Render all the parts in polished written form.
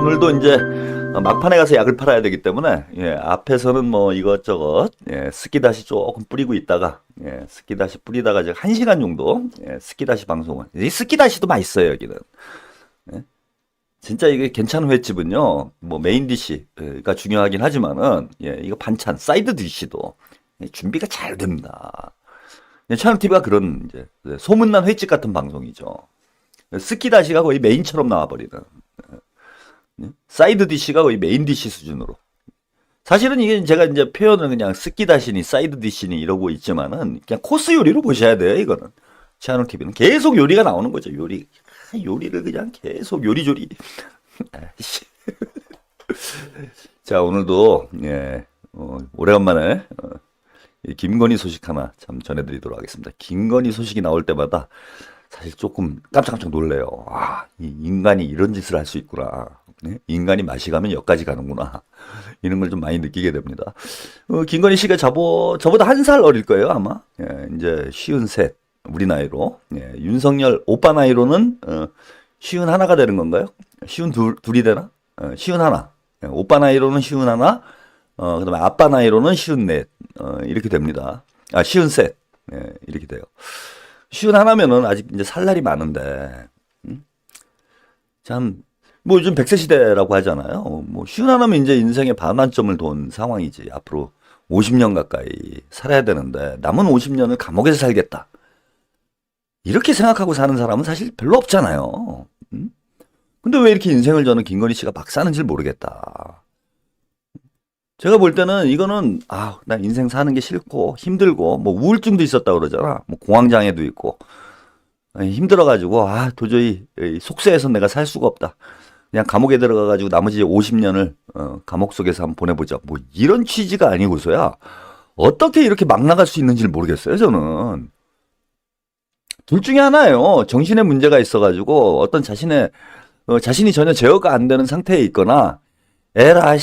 오늘도 이제 막판에 가서 약을 팔아야 되기 때문에 앞에서는 뭐 이것저것 스키다시 조금 뿌리고 있다가 스키다시 뿌리다가 이제 1시간 정도 스키다시 방송을 이 스키다시도 맛있어요 여기는. 예, 진짜 이게 괜찮은 횟집은요 뭐 메인 디시가 중요하긴 하지만은 이거 반찬 사이드 디시도 준비가 잘 됩니다. 채널 TV가 그런 이제 소문난 횟집 같은 방송이죠. 스키다시가 거의 메인처럼 나와버리는. 사이드 디시가 거의 메인 디시 수준으로. 사실은 이게 제가 이제 표현을 그냥 스키다시니 사이드 디시니 이러고 있지만은 그냥 코스 요리로 보셔야 돼요, 이거는. 채널 TV는 계속 요리가 나오는 거죠, 요리. 요리를 그냥 계속 요리조리. 자, 오늘도, 오래간만에, 이 김건희 소식 하나 참 전해드리도록 하겠습니다. 김건희 소식이 나올 때마다 사실 조금 깜짝깜짝 놀래요. 아, 이 인간이 이런 짓을 할 수 있구나. 네? 인간이 맛이 가면 여기까지 가는구나. 이런 걸 좀 많이 느끼게 됩니다. 김건희 씨가 저보다 1살 어릴 거예요, 아마. 이제 53, 우리 나이로. 윤석열 오빠 나이로는 51가 되는 건가요? 52이 되나? 51. 오빠 나이로는 51, 그 다음에 아빠 나이로는 54, 이렇게 됩니다. 아, 53, 이렇게 돼요. 51면은 아직 이제 살 날이 많은데, 참, 뭐 요즘 100세 시대라고 하잖아요. 뭐 51면 이제 인생의 반환점을 돈 상황이지. 앞으로 50년 가까이 살아야 되는데, 남은 50년을 감옥에서 살겠다. 이렇게 생각하고 사는 사람은 사실 별로 없잖아요. 근데 왜 이렇게 인생을 저는 김건희 씨가 막 사는지 모르겠다. 제가 볼 때는 이거는 나 인생 사는 게 싫고 힘들고 뭐 우울증도 있었다 그러잖아. 뭐 공황장애도 있고 힘들어가지고 도저히 속세에서 내가 살 수가 없다. 그냥 감옥에 들어가가지고 나머지 50년을 감옥 속에서 한번 보내보자. 뭐 이런 취지가 아니고서야 어떻게 이렇게 막 나갈 수 있는지를 모르겠어요. 저는 둘 중에 하나예요. 정신에 문제가 있어가지고 어떤 자신이 전혀 제어가 안 되는 상태에 있거나 에라,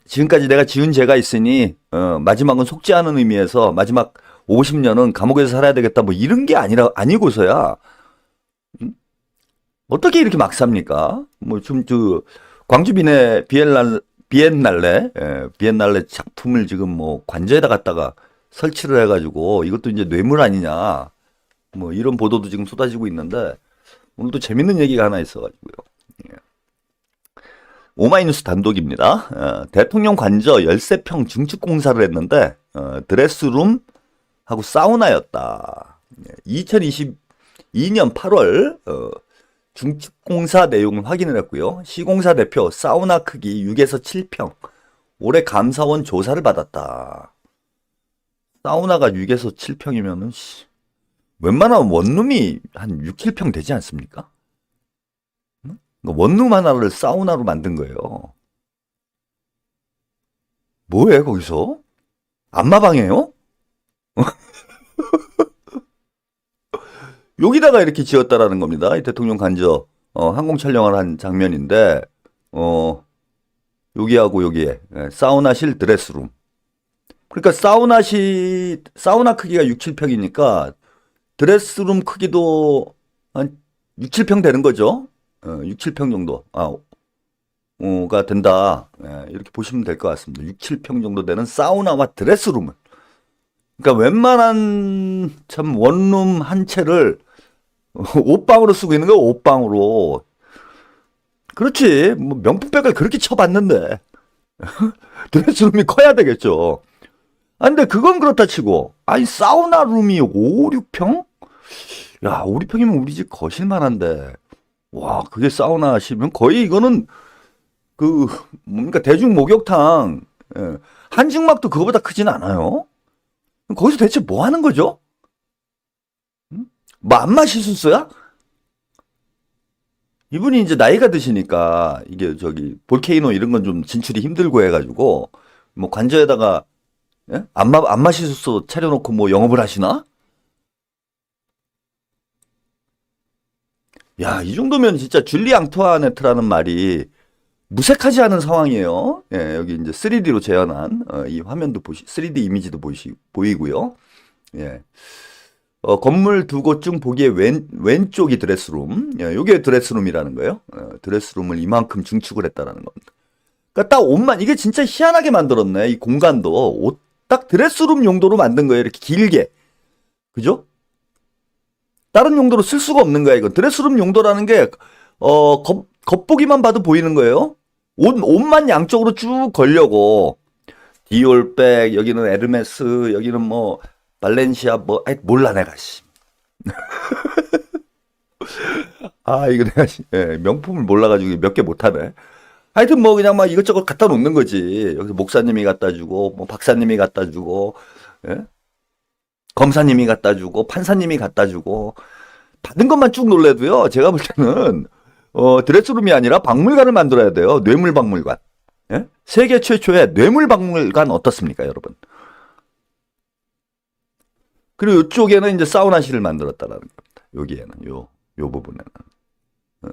지금까지 내가 지은 죄가 있으니, 마지막은 속지 않은 의미에서 마지막 50년은 감옥에서 살아야 되겠다, 뭐 이런 게 아니고서야, 어떻게 이렇게 막 삽니까? 뭐 좀, 광주 비엔날레 작품을 지금 뭐 관저에다 갖다가 설치를 해가지고 이것도 이제 뇌물 아니냐, 뭐 이런 보도도 지금 쏟아지고 있는데, 오늘도 재밌는 얘기가 하나 있어가지고요. 오마이뉴스 단독입니다. 대통령 관저 13평 증축 공사를 했는데 드레스룸하고 사우나였다. 2022년 8월 증축 공사 내용을 확인을 했고요. 시공사 대표 사우나 크기 6에서 7평. 올해 감사원 조사를 받았다. 사우나가 6에서 7평이면은 웬만하면 원룸이 한 6, 7평 되지 않습니까? 원룸 하나를 사우나로 만든 거예요. 뭐해, 거기서? 안마방이에요? 여기다가 이렇게 지었다라는 겁니다. 이 대통령 간저, 항공 촬영을 한 장면인데, 여기하고 여기에, 사우나실 드레스룸. 그러니까 사우나 크기가 6, 7평이니까, 드레스룸 크기도 한 6, 7평 되는 거죠? 6, 7평 정도, 가 된다. 이렇게 보시면 될 것 같습니다. 6, 7평 정도 되는 사우나와 드레스룸을. 그러니까 웬만한 참 원룸 한 채를 옷방으로 쓰고 있는 거예요, 옷방으로. 그렇지. 뭐 명품백을 그렇게 쳐봤는데. 드레스룸이 커야 되겠죠. 근데 그건 그렇다 치고, 아니, 사우나룸이 5, 6평? 야, 5, 6평이면 우리 집 거실만 한데. 와, 그게 사우나 하시면 거의 이거는 뭡니까 대중 목욕탕, 한증막도 그거보다 크진 않아요. 거기서 대체 뭐 하는 거죠? 뭐 안마 시술소야? 이분이 이제 나이가 드시니까 이게 볼케이노 이런 건 좀 진출이 힘들고 해가지고 뭐 관저에다가 안마 시술소 차려놓고 뭐 영업을 하시나? 야, 이 정도면 진짜 줄리 앙투아네트라는 말이 무색하지 않은 상황이에요. 여기 이제 3D로 재현한 이 화면도 3D 이미지도 보이고요. 예. 건물 두 곳 중 보기에 왼쪽이 드레스룸. 예, 요게 드레스룸이라는 거예요. 드레스룸을 이만큼 증축을 했다라는 겁니다. 그러니까 딱 옷만, 이게 진짜 희한하게 만들었네. 이 공간도 옷 딱 드레스룸 용도로 만든 거예요. 이렇게 길게. 그죠? 다른 용도로 쓸 수가 없는 거야, 이건. 드레스룸 용도라는 게, 겉보기만 봐도 보이는 거예요. 옷만 양쪽으로 쭉 걸려고. 디올백, 여기는 에르메스, 여기는 뭐, 발렌시아, 뭐, 아이, 몰라, 내가, 씨. 아, 이거 내가, 예, 명품을 몰라가지고 몇 개 못하네. 하여튼 뭐, 그냥 막 이것저것 갖다 놓는 거지. 여기서 목사님이 갖다 주고, 뭐, 박사님이 갖다 주고, 예? 검사님이 갖다 주고, 판사님이 갖다 주고, 받은 것만 쭉 놀래도요, 제가 볼 때는, 드레스룸이 아니라 박물관을 만들어야 돼요. 뇌물박물관. 예? 세계 최초의 뇌물박물관 어떻습니까, 여러분? 그리고 이쪽에는 이제 사우나실을 만들었다라는 겁니다. 여기에는, 요 부분에는. 어?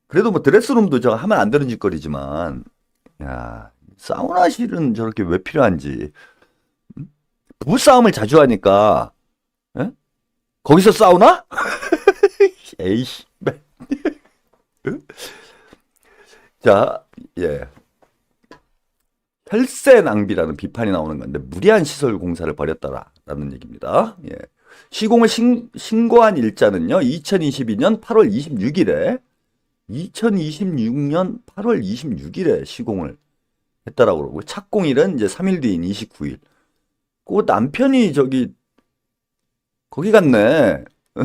그래도 뭐 드레스룸도 저 하면 안 되는 짓거리지만, 야, 사우나실은 저렇게 왜 필요한지. 부부싸움을 자주 하니까, 예? 거기서 싸우나? 에이씨. 자, 예. 혈세 낭비라는 비판이 나오는 건데, 무리한 시설 공사를 벌였다라는 얘기입니다. 예. 시공을 신고한 일자는요, 2022년 8월 26일에, 2026년 8월 26일에 시공을 했다라고 그러고, 착공일은 이제 3일 뒤인 29일. 그 남편이 저기 거기 갔네. 어?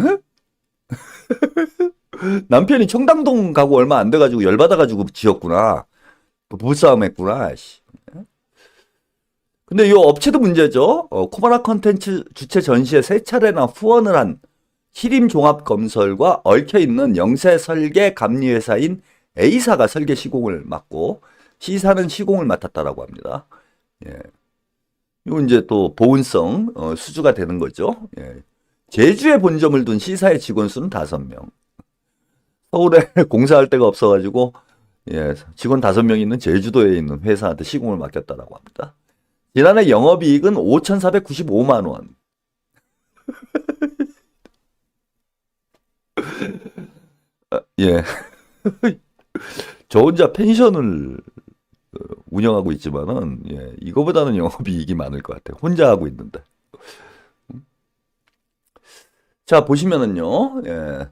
남편이 청담동 가고 얼마 안 돼가지고 열받아가지고 지었구나. 부부싸움 했구나. 씨. 근데 이 업체도 문제죠. 코바나 컨텐츠 주최 전시에 세 차례나 후원을 한 히림종합건설과 얽혀있는 영세 설계 감리회사인 A사가 설계 시공을 맡고 C사는 시공을 맡았다라고 합니다. 예. 이거 이제 또 보훈성 수주가 되는 거죠. 예. 제주에 본점을 둔 C사의 직원 수는 5명. 서울에 공사할 데가 없어가지고 예, 직원 5명 있는 제주도에 있는 회사한테 시공을 맡겼다라고 합니다. 지난해 영업이익은 5,495만 원. 예. 저 혼자 펜션을 운영하고 있지만은 예, 이거보다는 영업이익이 많을 것 같아요. 혼자 하고 있는데. 자 보시면은요. 예.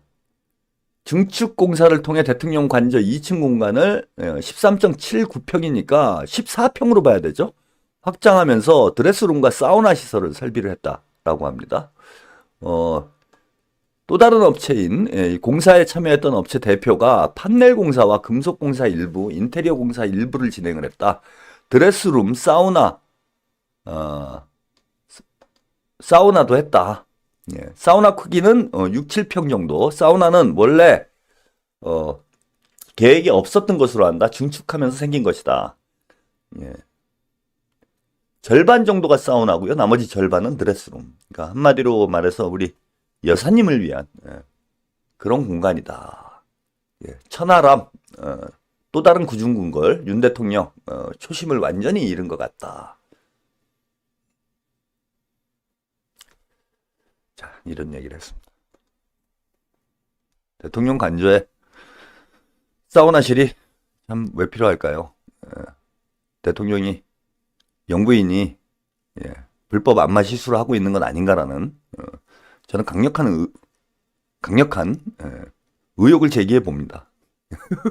증축 공사를 통해 대통령 관저 2층 공간을 13.79평이니까 14평으로 봐야 되죠. 확장하면서 드레스룸과 사우나 시설을 설비를 했다라고 합니다. 또 다른 업체인 공사에 참여했던 업체 대표가 판넬 공사와 금속 공사 일부, 인테리어 공사 일부를 진행을 했다. 드레스룸, 사우나도 했다. 예, 사우나 크기는 6, 7평 정도. 사우나는 원래 계획이 없었던 것으로 한다. 증축하면서 생긴 것이다. 예. 절반 정도가 사우나고요. 나머지 절반은 드레스룸. 그러니까 한마디로 말해서 우리 여사님을 위한 그런 공간이다. 예. 천하람, 또 다른 구중궁궐, 윤 대통령 초심을 완전히 잃은 것 같다. 자, 이런 얘기를 했습니다. 대통령 관저에 사우나실이 참 왜 필요할까요? 대통령이 영부인이 불법 안마 시술을 하고 있는 건 아닌가라는 저는 강력한 의혹을 제기해 봅니다.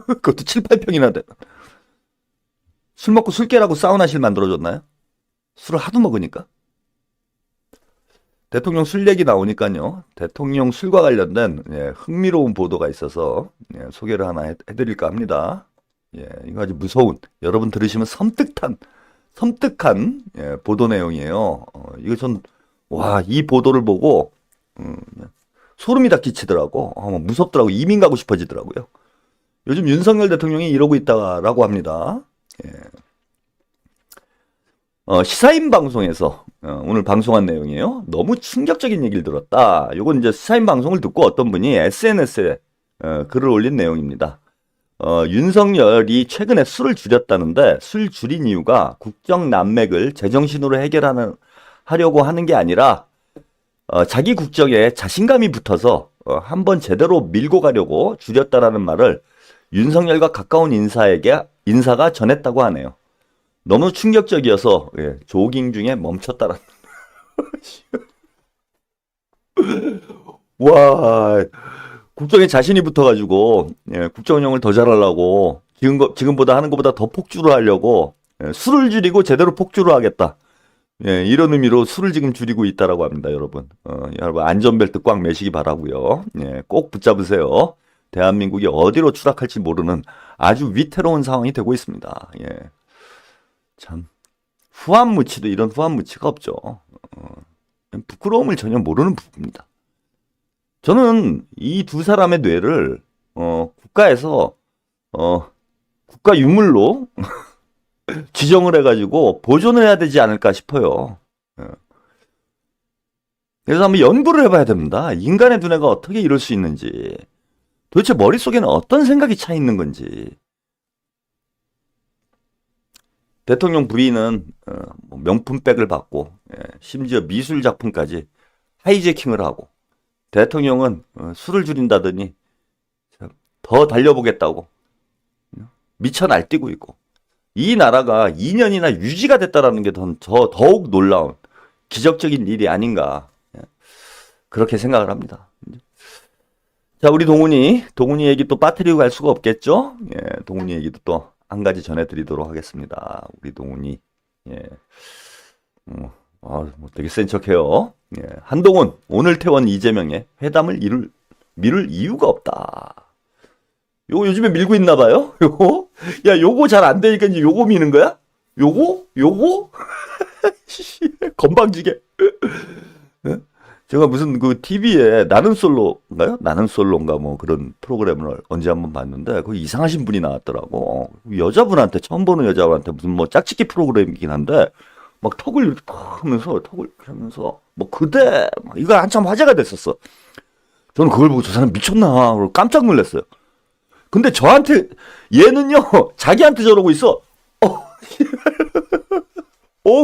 그것도 7, 8평이나 돼. 술 먹고 술 깨라고 사우나실 만들어줬나요? 술을 하도 먹으니까. 대통령 술 얘기 나오니까요. 대통령 술과 관련된 흥미로운 보도가 있어서 소개를 하나 해드릴까 합니다. 이거 아주 무서운, 여러분 들으시면 섬뜩한 보도 내용이에요. 이거 이 보도를 보고 소름이 다 끼치더라고. 무섭더라고. 이민 가고 싶어지더라고요. 요즘 윤석열 대통령이 이러고 있다라고 합니다. 시사인 방송에서 오늘 방송한 내용이에요. 너무 충격적인 얘기를 들었다. 요건 이제 시사인 방송을 듣고 어떤 분이 SNS에 글을 올린 내용입니다. 윤석열이 최근에 술을 줄였다는데 술 줄인 이유가 국정 난맥을 제정신으로 하려고 하는 게 아니라 자기 국정에 자신감이 붙어서 한번 제대로 밀고 가려고 줄였다라는 말을 윤석열과 가까운 인사가 전했다고 하네요. 너무 충격적이어서 조깅 중에 멈췄다라는. 와, 국정에 자신이 붙어가지고 국정 운영을 더 잘하려고 지금보다 하는 것보다 더 폭주를 하려고 술을 줄이고 제대로 폭주를 하겠다. 이런 의미로 술을 지금 줄이고 있다라고 합니다, 여러분. 여러분 안전벨트 꽉 매시기 바라고요. 꼭 붙잡으세요. 대한민국이 어디로 추락할지 모르는 아주 위태로운 상황이 되고 있습니다. 참 후한무치도 이런 후한무치가 없죠. 부끄러움을 전혀 모르는 부부입니다. 저는 이 두 사람의 뇌를 국가에서 국가 유물로 지정을 해가지고 보존을 해야 되지 않을까 싶어요. 그래서 한번 연구를 해봐야 됩니다. 인간의 두뇌가 어떻게 이럴 수 있는지, 도대체 머릿속에는 어떤 생각이 차 있는 건지. 대통령 부인은 명품백을 받고 심지어 미술 작품까지 하이제킹을 하고, 대통령은 술을 줄인다더니 더 달려보겠다고 미쳐 날뛰고 있고, 이 나라가 2년이나 유지가 됐다라는 게 더욱 놀라운 기적적인 일이 아닌가, 그렇게 생각을 합니다. 자, 우리 동훈이 얘기 또 빠뜨리고 갈 수가 없겠죠? 동훈이 얘기도 또 한 가지 전해드리도록 하겠습니다. 우리 동훈이 뭐 되게 센 척해요. 한동훈 오늘 퇴원 이재명의 회담을 미룰 이유가 없다. 요거 요즘에 밀고 있나 봐요. 요거 야, 요거 잘 안 되니까 이제 요거 미는 거야? 요거 건방지게. 제가 무슨 그 TV에 나는 솔로인가요? 나는 솔로인가 뭐 그런 프로그램을 언제 한번 봤는데, 그 이상하신 분이 나왔더라고. 여자분한테, 처음 보는 여자분한테 무슨 뭐 짝짓기 프로그램이긴 한데, 막 턱을 이렇게 하면서 뭐 그대 막 이거 한참 화제가 됐었어. 저는 그걸 보고 저 사람 미쳤나 깜짝 놀랐어요. 근데 저한테, 얘는요 자기한테 저러고 있어.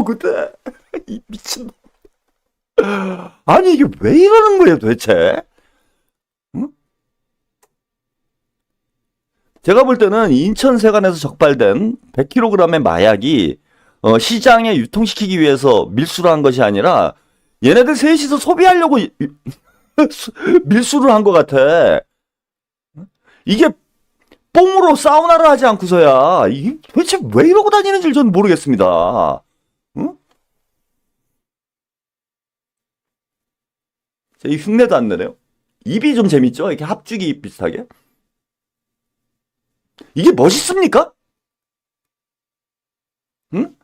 그때 이 미친. 아니 이게 왜 이러는 거예요 도대체? 응? 제가 볼 때는 인천세관에서 적발된 100kg의 마약이 시장에 유통시키기 위해서 밀수를 한 것이 아니라 얘네들 셋이서 소비하려고 밀수를 한 것 같아. 이게 뽕으로 사우나를 하지 않고서야 이게 도대체 왜 이러고 다니는지 저는 모르겠습니다. 응? 이 흉내도 안 내네요. 입이 좀 재밌죠? 이렇게 합죽이 비슷하게. 이게 멋있습니까? 응?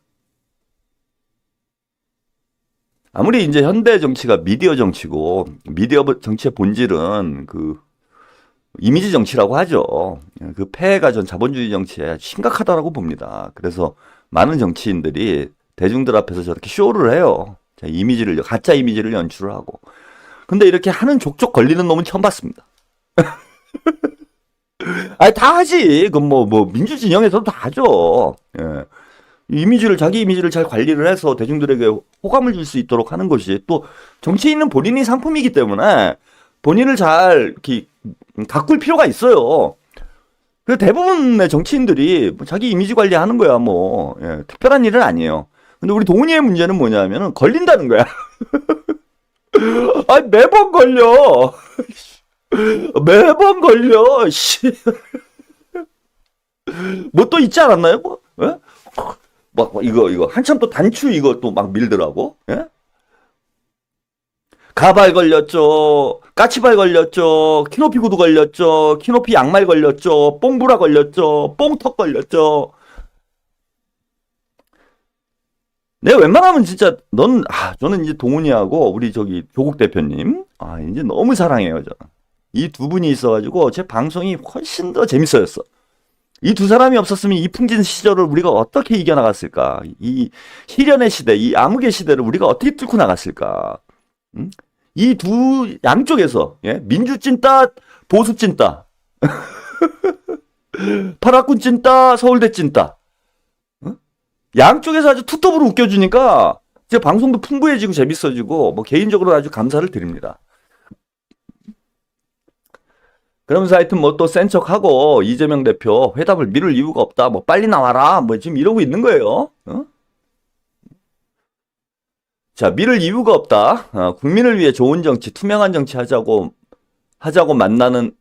아무리 이제 현대 정치가 미디어 정치고, 미디어 정치의 본질은 그 이미지 정치라고 하죠. 그 폐해가 전 자본주의 정치에 심각하다라고 봅니다. 그래서 많은 정치인들이 대중들 앞에서 저렇게 쇼를 해요. 가짜 이미지를 연출을 하고. 근데 이렇게 하는 족족 걸리는 놈은 처음 봤습니다. 아니, 다 하지. 그 민주 진영에서도 다 하죠. 자기 이미지를 잘 관리를 해서 대중들에게 호감을 줄 수 있도록 하는 것이, 또 정치인은 본인이 상품이기 때문에 본인을 잘 이렇게 가꿀 필요가 있어요. 그 대부분의 정치인들이 자기 이미지 관리하는 거야. 특별한 일은 아니에요. 근데 우리 동훈이의 문제는 뭐냐면은 걸린다는 거야. 아니, 매번 걸려. 매번 걸려. 뭐 또 있지 않았나요? 이거 한참 또 단추 이거 또 막 밀더라고. 예? 가발 걸렸죠. 까치발 걸렸죠. 키높이 구두 걸렸죠. 키높이 양말 걸렸죠. 뽕브라 걸렸죠. 뽕턱 걸렸죠. 내가 웬만하면 진짜 저는 이제 동훈이하고 우리 조국 대표님 이제 너무 사랑해요. 이 두 분이 있어가지고 제 방송이 훨씬 더 재밌어졌어. 이 두 사람이 없었으면 이 풍진 시절을 우리가 어떻게 이겨나갔을까? 이 희련의 시대, 이 암흑의 시대를 우리가 어떻게 뚫고 나갔을까? 응? 이 두 양쪽에서 민주 찐따, 보수 찐따, 파라군 찐따, 서울대 찐따, 응? 양쪽에서 아주 투톱으로 웃겨주니까 이제 방송도 풍부해지고 재밌어지고 뭐 개인적으로 아주 감사를 드립니다. 그러면서 하여튼 뭐 또 센 척하고 이재명 대표 회답을 미룰 이유가 없다. 뭐 빨리 나와라. 뭐 지금 이러고 있는 거예요. 어? 자, 미룰 이유가 없다. 국민을 위해 좋은 정치, 투명한 정치 하자고 만나는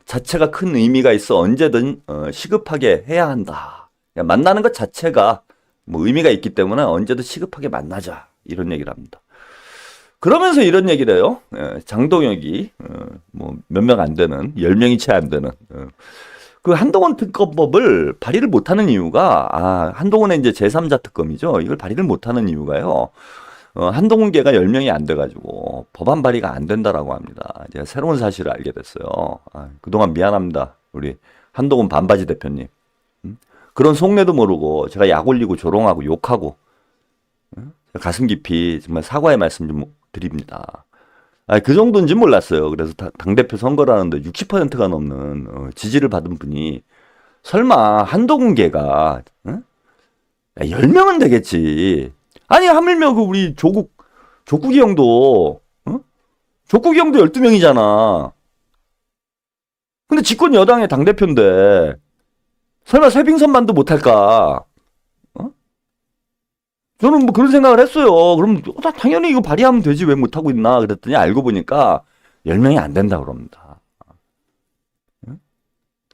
자체가 큰 의미가 있어 언제든 시급하게 해야 한다. 만나는 것 자체가 뭐 의미가 있기 때문에 언제든 시급하게 만나자. 이런 얘기를 합니다. 그러면서 이런 얘기를 해요. 장동혁이 뭐 몇 명 안 되는 10명이 채 안 되는 그 한동훈 특검법을 발의를 못하는 이유가 한동훈의 이제 제3자 특검이죠. 이걸 발의를 못하는 이유가요. 한동훈계가 10명이 안 돼가지고 법안 발의가 안 된다라고 합니다. 제가 새로운 사실을 알게 됐어요. 그동안 미안합니다. 우리 한동훈 반바지 대표님. 그런 속내도 모르고 제가 약 올리고 조롱하고 욕하고 가슴 깊이 정말 사과의 말씀 좀 드립니다. 그 정도인지 몰랐어요. 그래서 당대표 선거를 하는데 60%가 넘는 지지를 받은 분이 설마 한동훈계가 10명은 되겠지. 아니 하물며 그 우리 조국이 형도 조국이 형도 12명이잖아. 근데 집권 여당의 당대표인데 설마 쇠빙선만도 못할까? 저는 뭐 그런 생각을 했어요. 그럼 당연히 이거 발의하면 되지 왜 못하고 있나 그랬더니 알고 보니까 10명이 안 된다 그럽니다.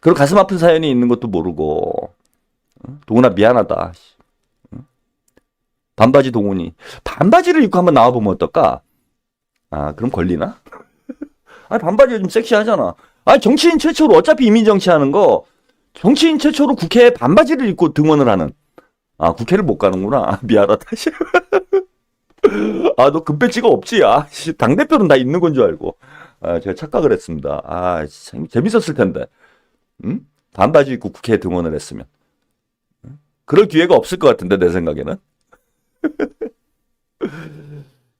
그리고 가슴 아픈 사연이 있는 것도 모르고 동훈아 미안하다. 반바지 동훈이 반바지를 입고 한번 나와보면 어떨까? 그럼 걸리나? 반바지가 좀 섹시하잖아. 정치인 최초로 어차피 이민 정치하는 거 정치인 최초로 국회에 반바지를 입고 등원을 하는. 국회를 못 가는구나. 미안하다. 너 금배지가 없지. 당대표는 다 있는 건 줄 알고. 제가 착각을 했습니다. 재밌었을 텐데. 반바지 입고 국회에 등원을 했으면. 그럴 기회가 없을 것 같은데, 내 생각에는.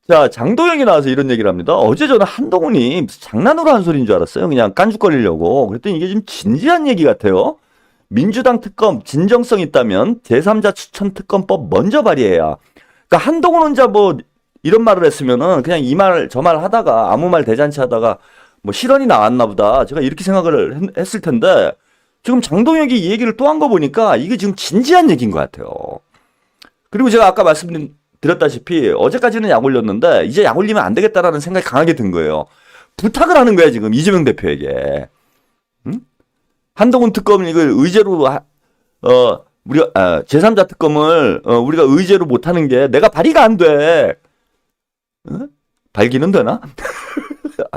자, 장동혁이 나와서 이런 얘기를 합니다. 어제 저는 한동훈이 장난으로 한 소리인 줄 알았어요. 그냥 깐죽거리려고. 그랬더니 이게 좀 진지한 얘기 같아요. 민주당 특검 진정성 있다면 제3자 추천 특검법 먼저 발의해야. 그러니까 한동훈 혼자 뭐 이런 말을 했으면은 그냥 이 말 저 말 하다가 아무 말 대잔치 하다가 뭐 실언이 나왔나 보다. 제가 이렇게 생각을 했을 텐데 지금 장동혁이 이 얘기를 또 한 거 보니까 이게 지금 진지한 얘기인 것 같아요. 그리고 제가 아까 말씀드렸다시피 어제까지는 약 올렸는데 이제 약 올리면 안 되겠다라는 생각이 강하게 든 거예요. 부탁을 하는 거야 지금 이재명 대표에게. 한동훈 특검을 이걸 의제로 우리가 제3자 특검을 우리가 의제로 못하는 게 내가 발의가 안 돼. 발기는 되나?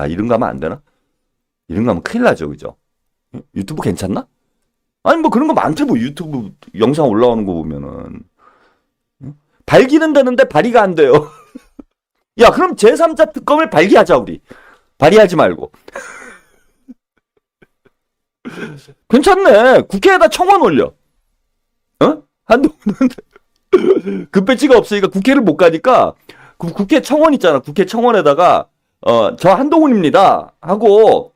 이런 거 하면 안 되나? 이런 거 하면 큰일 나죠, 그죠? 유튜브 괜찮나? 아니 뭐 그런 거 많대 뭐 유튜브 영상 올라오는 거 보면은 발기는 되는데 발의가 안 돼요. 야 그럼 제3자 특검을 발기하자 우리. 발의하지 말고. 괜찮네. 국회에다 청원 올려. 한동훈은 급배지가 없으니까 국회를 못 가니까 그 국회 청원 있잖아. 국회 청원에다가 저 한동훈입니다 하고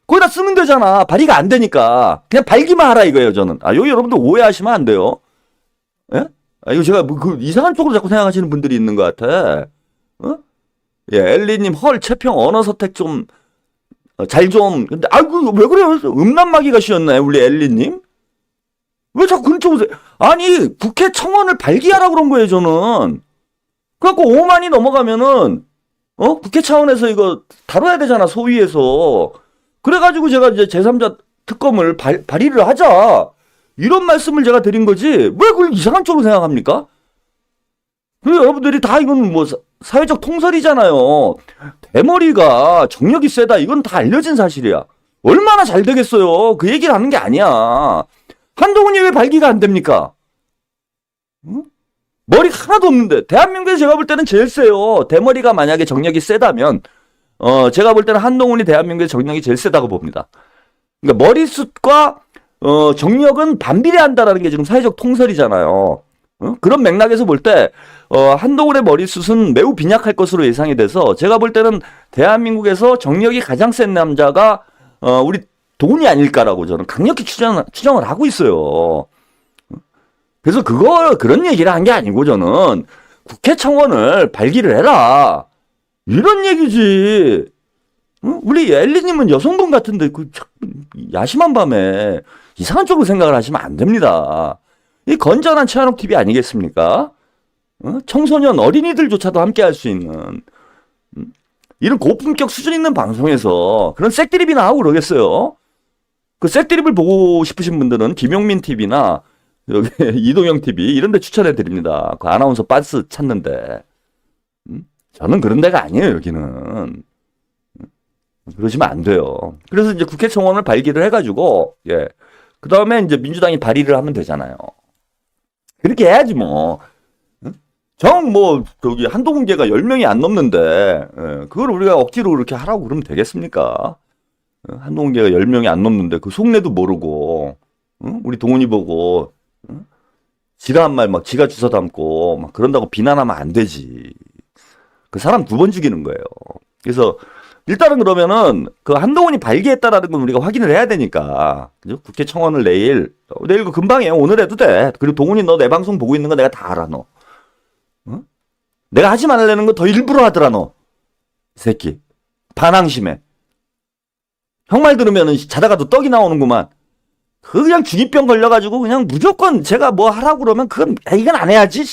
거기다 쓰면 되잖아. 발의가 안 되니까 그냥 발기만 하라 이거예요. 저는 여기 여러분들 오해하시면 안 돼요. 예? 이거 제가 뭐 이상한 쪽으로 자꾸 생각하시는 분들이 있는 것 같아. 예, 엘리님 헐 채평 언어 선택 좀 잘 좀. 근데 왜 그래요? 음란마귀가 씌었나요 우리 엘리님? 왜 자꾸 그런 쪽으로 아니 국회 청원을 발기하라고 그런 거예요 저는. 그래갖고 5만이 넘어가면은 국회 차원에서 이거 다뤄야 되잖아 소위에서. 그래가지고 제가 이제 제3자 특검을 발의를 하자 이런 말씀을 제가 드린 거지 왜 그걸 이상한 쪽으로 생각합니까? 그리고 여러분들이 다 이건 뭐 사회적 통설이잖아요. 대머리가 정력이 세다 이건 다 알려진 사실이야. 얼마나 잘 되겠어요. 그 얘기를 하는 게 아니야. 한동훈이 왜 발기가 안 됩니까? 머리 하나도 없는데 대한민국에서 제가 볼 때는 제일 세요. 대머리가 만약에 정력이 세다면 제가 볼 때는 한동훈이 대한민국에서 정력이 제일 세다고 봅니다. 그러니까 머리숱과 정력은 반비례한다라는 게 지금 사회적 통설이잖아요. 그런 맥락에서 볼 때 한동훈의 머리숱은 매우 빈약할 것으로 예상이 돼서 제가 볼 때는 대한민국에서 정력이 가장 센 남자가 우리 돈이 아닐까라고 저는 강력히 추정을 하고 있어요. 그래서 그런 얘기를 한 게 아니고 저는 국회 청원을 발기를 해라. 이런 얘기지. 우리 엘리님은 여성분 같은데 그 야심한 밤에 이상한 쪽으로 생각을 하시면 안 됩니다. 이 건전한 최한옥 TV 아니겠습니까? 청소년 어린이들조차도 함께 할 수 있는 이런 고품격 수준 있는 방송에서 그런 색드립이나 하고 그러겠어요? 그 색드립을 보고 싶으신 분들은 김용민 TV나 여기 이동영 TV 이런 데 추천해 드립니다. 그 아나운서 빤스 찾는데. 저는 그런 데가 아니에요, 여기는. 그러시면 안 돼요. 그래서 이제 국회 청원을 발기를 해가지고, 예. 그 다음에 이제 민주당이 발의를 하면 되잖아요. 그렇게 해야지, 뭐. 저기, 한동훈계가 10명이 안 넘는데, 예. 그걸 우리가 억지로 그렇게 하라고 그러면 되겠습니까? 한동훈계가 10명이 안 넘는데, 그 속내도 모르고, 우리 동훈이 보고, 지가 한 말 막 지가 주워 담고, 막 그런다고 비난하면 안 되지. 그 사람 2번 죽이는 거예요. 그래서, 일단은 그러면은 그 한동훈이 발기했다라는 건 우리가 확인을 해야 되니까 그죠? 국회 청원을 내일 그 금방이에요. 오늘 해도 돼. 그리고 동훈이 너 내 방송 보고 있는 거 내가 다 알아 너. 내가 하지 말라는 거 더 일부러 하더라 너. 이 새끼 반항심해. 형 말 들으면은 자다가도 떡이 나오는구만. 그냥 중이병 걸려가지고 그냥 무조건 제가 뭐 하라고 그러면 그건 이건 안 해야지.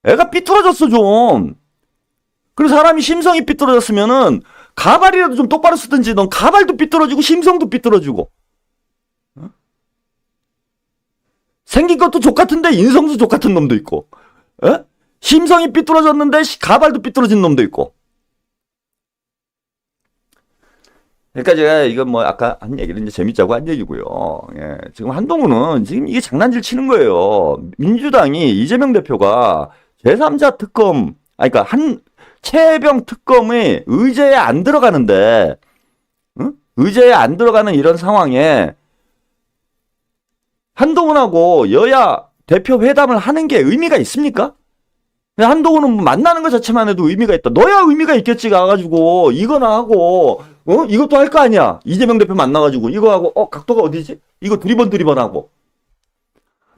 애가 삐뚤어졌어 좀. 그리고 사람이 심성이 삐뚤어졌으면은 가발이라도 좀 똑바로 쓰든지. 넌 가발도 삐뚤어지고 심성도 삐뚤어지고. 생긴 것도 족같은데 인성도 족같은 놈도 있고. 심성이 삐뚤어졌는데 가발도 삐뚤어진 놈도 있고. 그러니까 제가 이건 뭐 아까 한 얘기는 이제 재밌자고 한 얘기고요. 예, 지금 한동훈은 지금 이게 장난질 치는 거예요. 민주당이 이재명 대표가 제3자 특검, 그러니까 최혜병 특검의 의제에 안 들어가는데, 의제에 안 들어가는 이런 상황에 한동훈하고 여야 대표 회담을 하는 게 의미가 있습니까? 한동훈은 만나는 것 자체만 해도 의미가 있다. 너야 의미가 있겠지 가가지고 이거나 하고 이것도 할 거 아니야. 이재명 대표 만나가지고 이거 하고 각도가 어디지? 이거 두리번 하고.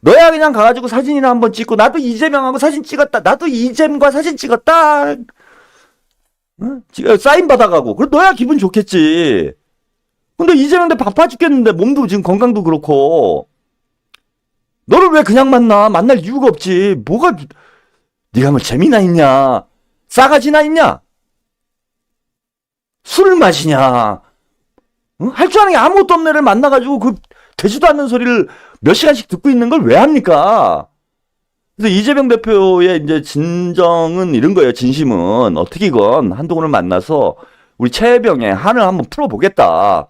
너야 그냥 가가지고 사진이나 한번 찍고 나도 이재명하고 사진 찍었다. 나도 이잼과 사진 찍었다. 사인 받아가고. 그래 너야 기분 좋겠지. 근데 이재명 대표 바빠 죽겠는데 몸도 지금 건강도 그렇고. 너를 왜 그냥 만날 이유가 없지. 뭐가 네가 뭐 재미나 있냐? 싸가지나 있냐? 술을 마시냐? 할 줄 아는 게 아무것도 없는 애를 만나가지고 그 되지도 않는 소리를 몇 시간씩 듣고 있는 걸 왜 합니까? 그래서 이재명 대표의 이제 진정은 이런 거예요. 진심은 어떻게건 한동훈을 만나서 우리 최혜병의 한을 한번 풀어보겠다.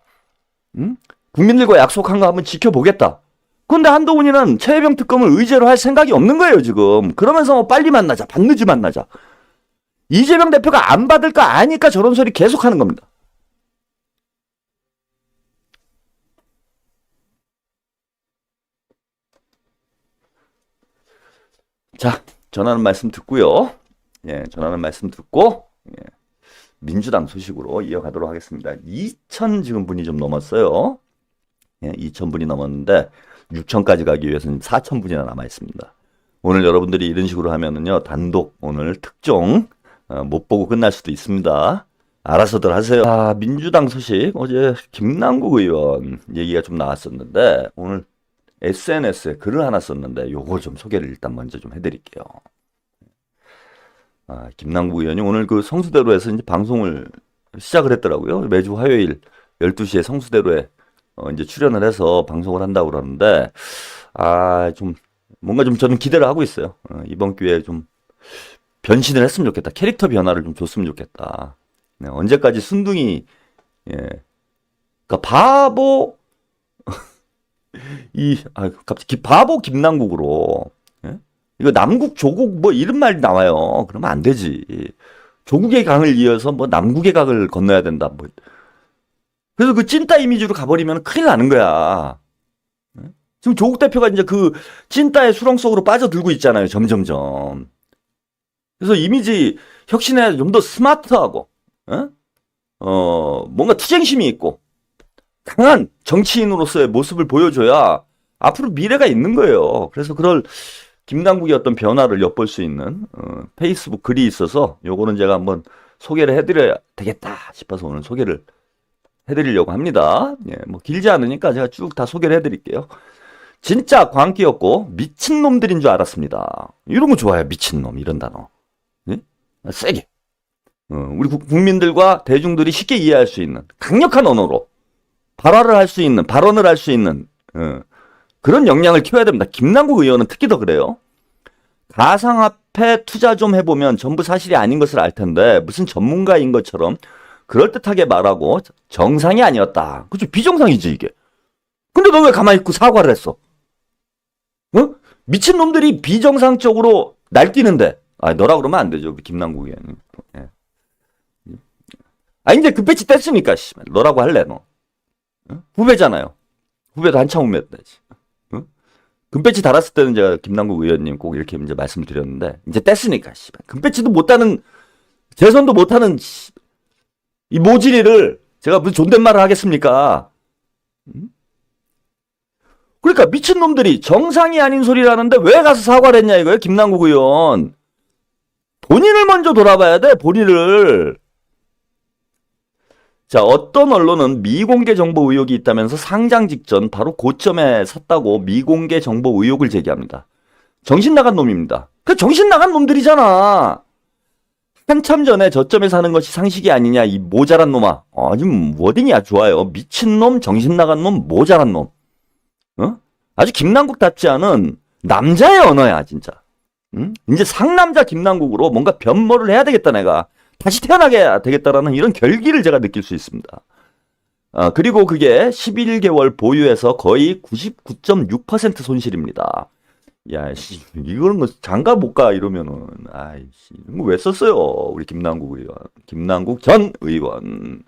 국민들과 약속한 거 한번 지켜보겠다. 근데 한동훈이는 최혜병 특검을 의제로 할 생각이 없는 거예요, 지금. 그러면서 뭐 빨리 만나자, 반드시 만나자. 이재명 대표가 안 받을 거 아니까 저런 소리 계속 하는 겁니다. 자, 전하는 말씀 듣고요. 예, 전하는 말씀 듣고, 예, 민주당 소식으로 이어가도록 하겠습니다. 2,000 지금 분이 좀 넘었어요. 예, 2,000분이 넘었는데, 6,000까지 가기 위해서는 4,000분이나 남아있습니다. 오늘 여러분들이 이런 식으로 하면은요, 단독 오늘 특종, 못 보고 끝날 수도 있습니다. 알아서들 하세요. 민주당 소식, 어제 김남국 의원 얘기가 좀 나왔었는데, 오늘 SNS에 글을 하나 썼는데, 요거 좀 소개를 일단 먼저 좀 해드릴게요. 김남국 의원이 오늘 그 성수대로에서 이제 방송을 시작을 했더라고요. 매주 화요일 12시에 성수대로에 이제 출연을 해서 방송을 한다고 그러는데, 좀, 뭔가 좀 저는 기대를 하고 있어요. 이번 기회에 좀 변신을 했으면 좋겠다. 캐릭터 변화를 좀 줬으면 좋겠다. 네, 언제까지 순둥이, 예. 그니까 바보, 갑자기 바보 김남국으로, 예? 이거 남국, 조국 뭐 이런 말이 나와요. 그러면 안 되지. 조국의 강을 이어서 뭐 남국의 강을 건너야 된다. 뭐. 그래서 그 찐따 이미지로 가버리면 큰일 나는 거야. 지금 조국 대표가 이제 그 찐따의 수렁 속으로 빠져들고 있잖아요. 점점점. 그래서 이미지 혁신에 좀 더 스마트하고, 뭔가 투쟁심이 있고, 강한 정치인으로서의 모습을 보여줘야 앞으로 미래가 있는 거예요. 그래서 그럴 김남국의 어떤 변화를 엿볼 수 있는 페이스북 글이 있어서 요거는 제가 한번 소개를 해드려야 되겠다 싶어서 오늘 소개를 해드리려고 합니다. 예, 뭐 길지 않으니까 제가 쭉 다 소개를 해드릴게요. 진짜 광기였고 미친놈들인 줄 알았습니다. 이런 거 좋아요. 미친놈 이런 단어. 예? 세게. 우리 국민들과 대중들이 쉽게 이해할 수 있는 강력한 언어로 발언을 할 수 있는 그런 역량을 키워야 됩니다. 김남국 의원은 특히 더 그래요. 가상화폐 투자 좀 해보면 전부 사실이 아닌 것을 알 텐데 무슨 전문가인 것처럼 그럴듯하게 말하고 정상이 아니었다. 그죠? 비정상이지 이게. 근데 너 왜 가만히 있고 사과를 했어? 미친놈들이 비정상적으로 날뛰는데 너라 그러면 안 되죠. 우리 김남국 의원은. 예. 이제 그 배치 뗐으니까 너라고 할래 너. 후배잖아요. 후배도 한참 후배였다지. 금배지 달았을 때는 제가 김남국 의원님 꼭 이렇게 이제 말씀을 드렸는데 이제 뗐으니까 금배지도 못하는 재선도 못하는 이 모질이를 제가 무슨 존댓말을 하겠습니까? 그러니까 미친놈들이 정상이 아닌 소리를 하는데 왜 가서 사과를 했냐 이거예요. 김남국 의원. 본인을 먼저 돌아봐야 돼. 본인을. 자, 어떤 언론은 미공개 정보 의혹이 있다면서 상장 직전 바로 고점에 섰다고 미공개 정보 의혹을 제기합니다. 정신 나간 놈입니다. 그 정신 나간 놈들이잖아. 한참 전에 저점에 사는 것이 상식이 아니냐 이 모자란 놈아. 지금 워딩이 아주 좋아요. 미친놈, 정신 나간 놈, 모자란 놈. 아주 김남국답지 않은 남자의 언어야 진짜. 이제 상남자 김남국으로 뭔가 변모를 해야 되겠다 내가. 다시 태어나게 되겠다라는 이런 결기를 제가 느낄 수 있습니다. 그리고 그게 11개월 보유해서 거의 99.6% 손실입니다. 야, 이거는 뭐 장가 못 가 이러면은 이거 왜 썼어요? 우리 김남국 의원, 김남국 전 의원.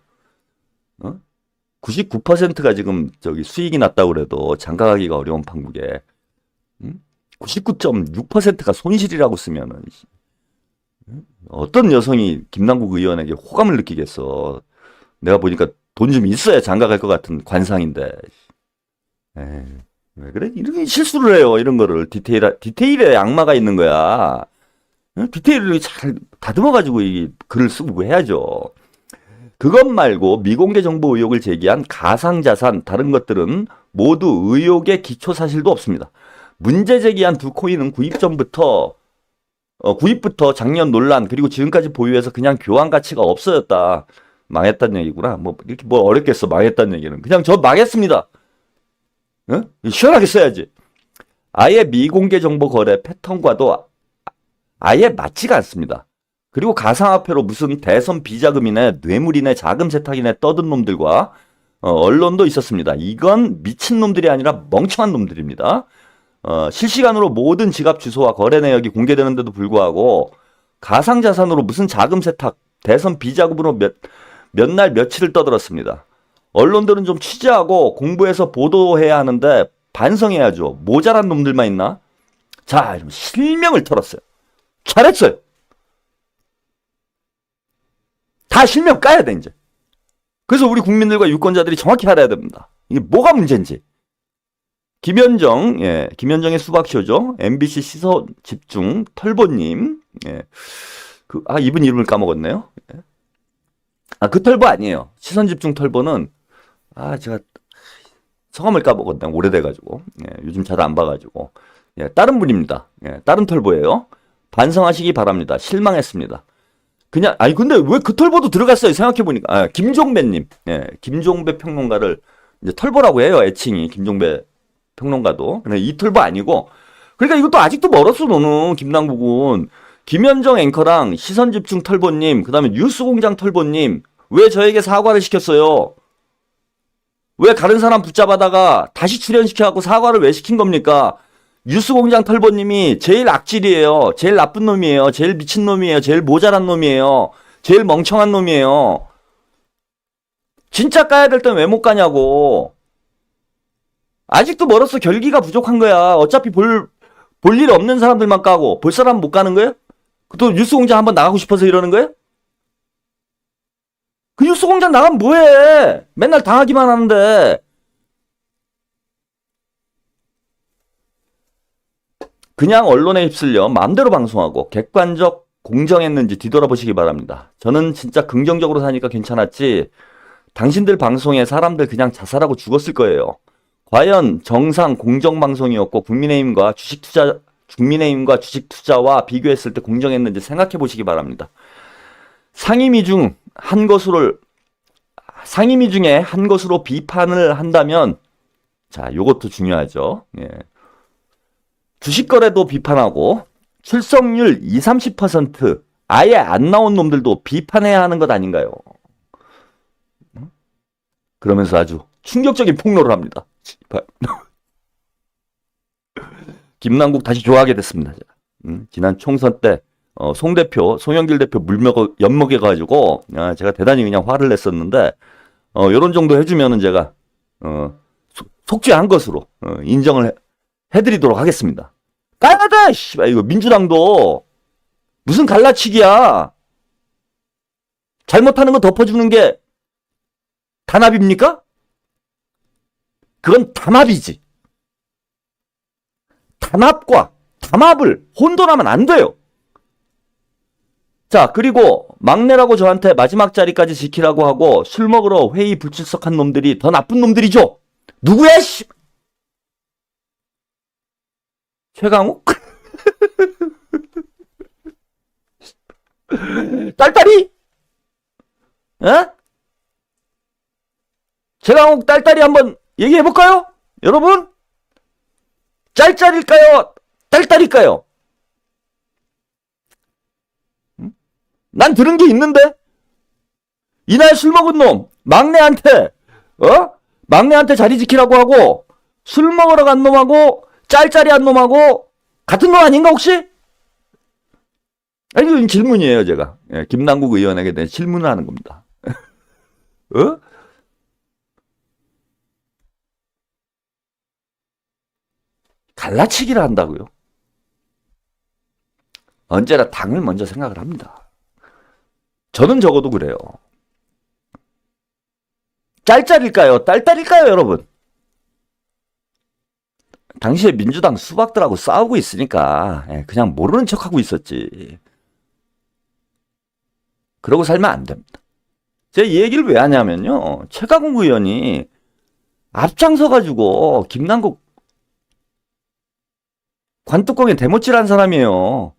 99%가 지금 저기 수익이 났다고 그래도 장가 가기가 어려운 판국에 99.6%가 손실이라고 쓰면은. 어떤 여성이 김남국 의원에게 호감을 느끼겠어. 내가 보니까 돈 좀 있어야 장가 갈 것 같은 관상인데. 왜 그래? 이렇게 실수를 해요. 이런 거를. 디테일에 악마가 있는 거야. 디테일을 잘 다듬어가지고 이 글을 쓰고 해야죠. 그것 말고 미공개 정보 의혹을 제기한 가상자산, 다른 것들은 모두 의혹의 기초 사실도 없습니다. 문제 제기한 두 코인은 구입부터 작년 논란 그리고 지금까지 보유해서 그냥 교환 가치가 없어졌다. 망했다는 얘기구나. 뭐 이렇게 뭐 어렵겠어. 망했다는 얘기는. 그냥 저 망했습니다. 시원하게 써야지. 아예 미공개 정보 거래 패턴과도 아예 맞지가 않습니다. 그리고 가상화폐로 무슨 대선 비자금이네 뇌물이네 자금 세탁이네 떠든 놈들과 언론도 있었습니다. 이건 미친놈들이 아니라 멍청한 놈들입니다. 실시간으로 모든 지갑 주소와 거래 내역이 공개되는데도 불구하고 가상자산으로 무슨 자금 세탁, 대선 비자금으로 몇 날 며칠을 떠들었습니다. 언론들은 좀 취재하고 공부해서 보도해야 하는데 반성해야죠. 모자란 놈들만 있나? 자, 실명을 털었어요. 잘했어요. 다 실명 까야 돼 이제. 그래서 우리 국민들과 유권자들이 정확히 알아야 됩니다. 이게 뭐가 문제인지. 김현정의 수박쇼죠. MBC 시선 집중 털보님. 이분 이름을 까먹었네요. 그 털보 아니에요. 시선 집중 털보는 제가 성함을 까먹었네. 오래돼가지고. 요즘 잘 안 봐가지고. 다른 분입니다. 다른 털보예요. 반성하시기 바랍니다. 실망했습니다. 근데 왜 그 털보도 들어갔어요? 생각해보니까. 김종배님. 김종배 평론가를 이제 털보라고 해요. 애칭이. 김종배 평론가도. 근데 이 털보 아니고. 그러니까 이것도 아직도 멀었어, 너는. 김남국은. 김현정 앵커랑 시선집중 털보님, 그 다음에 뉴스공장 털보님, 왜 저에게 사과를 시켰어요? 왜 다른 사람 붙잡아다가 다시 출연시켜갖고 사과를 왜 시킨 겁니까? 뉴스공장 털보님이 제일 악질이에요. 제일 나쁜 놈이에요. 제일 미친 놈이에요. 제일 모자란 놈이에요. 제일 멍청한 놈이에요. 진짜 까야 될 땐 왜 못 가냐고. 아직도 멀었어. 결기가 부족한 거야. 어차피 볼 일 없는 사람들만 까고 볼 사람 못 가는 거예요? 또 뉴스공장 한번 나가고 싶어서 이러는 거예요? 그 뉴스공장 나가면 뭐해? 맨날 당하기만 하는데. 그냥 언론에 휩쓸려 마음대로 방송하고 객관적 공정했는지 뒤돌아보시기 바랍니다. 저는 진짜 긍정적으로 사니까 괜찮았지 당신들 방송에 사람들 그냥 자살하고 죽었을 거예요. 과연 정상 공정방송이었고 국민의힘과 주식투자와 비교했을 때 공정했는지 생각해 보시기 바랍니다. 상임위 중에 한 것으로 비판을 한다면 자, 요것도 중요하죠. 예. 주식거래도 비판하고 출석률 20, 30% 아예 안 나온 놈들도 비판해야 하는 것 아닌가요? 그러면서 아주 충격적인 폭로를 합니다. 김남국 다시 좋아하게 됐습니다. 지난 총선 때 송영길 대표 엿먹여가지고 제가 대단히 그냥 화를 냈었는데 요런 정도 해주면은 제가 속죄한 것으로 인정을 해드리도록 하겠습니다. 까야돼! 씨발 이거 민주당도 무슨 갈라치기야. 잘못하는 거 덮어주는 게 단합입니까? 그건 담합이지. 담합을 혼돈하면 안 돼요. 자, 그리고 막내라고 저한테 마지막 자리까지 지키라고 하고 술 먹으러 회의 불출석한 놈들이 더 나쁜 놈들이죠. 누구야, 씨! 최강욱? 딸딸이? 에? 최강욱 딸딸이 한번 얘기해볼까요? 여러분? 짤짤일까요? 딸딸일까요? 난 들은 게 있는데? 이날 술 먹은 놈, 막내한테 자리 지키라고 하고, 술 먹으러 간 놈하고, 짤짤이한 놈하고, 같은 놈 아닌가, 혹시? 아니, 이건 질문이에요, 제가. 예, 김남국 의원에게 대한 질문을 하는 겁니다. 갈라치기를 한다고요? 언제나 당을 먼저 생각을 합니다. 저는 적어도 그래요. 짤짤일까요? 딸딸일까요, 여러분? 당시에 민주당 수박들하고 싸우고 있으니까 그냥 모르는 척하고 있었지. 그러고 살면 안 됩니다. 제가 이 얘기를 왜 하냐면요. 최강욱 의원이 앞장서가지고 김남국 관뚜껑에 대못질한 사람이에요.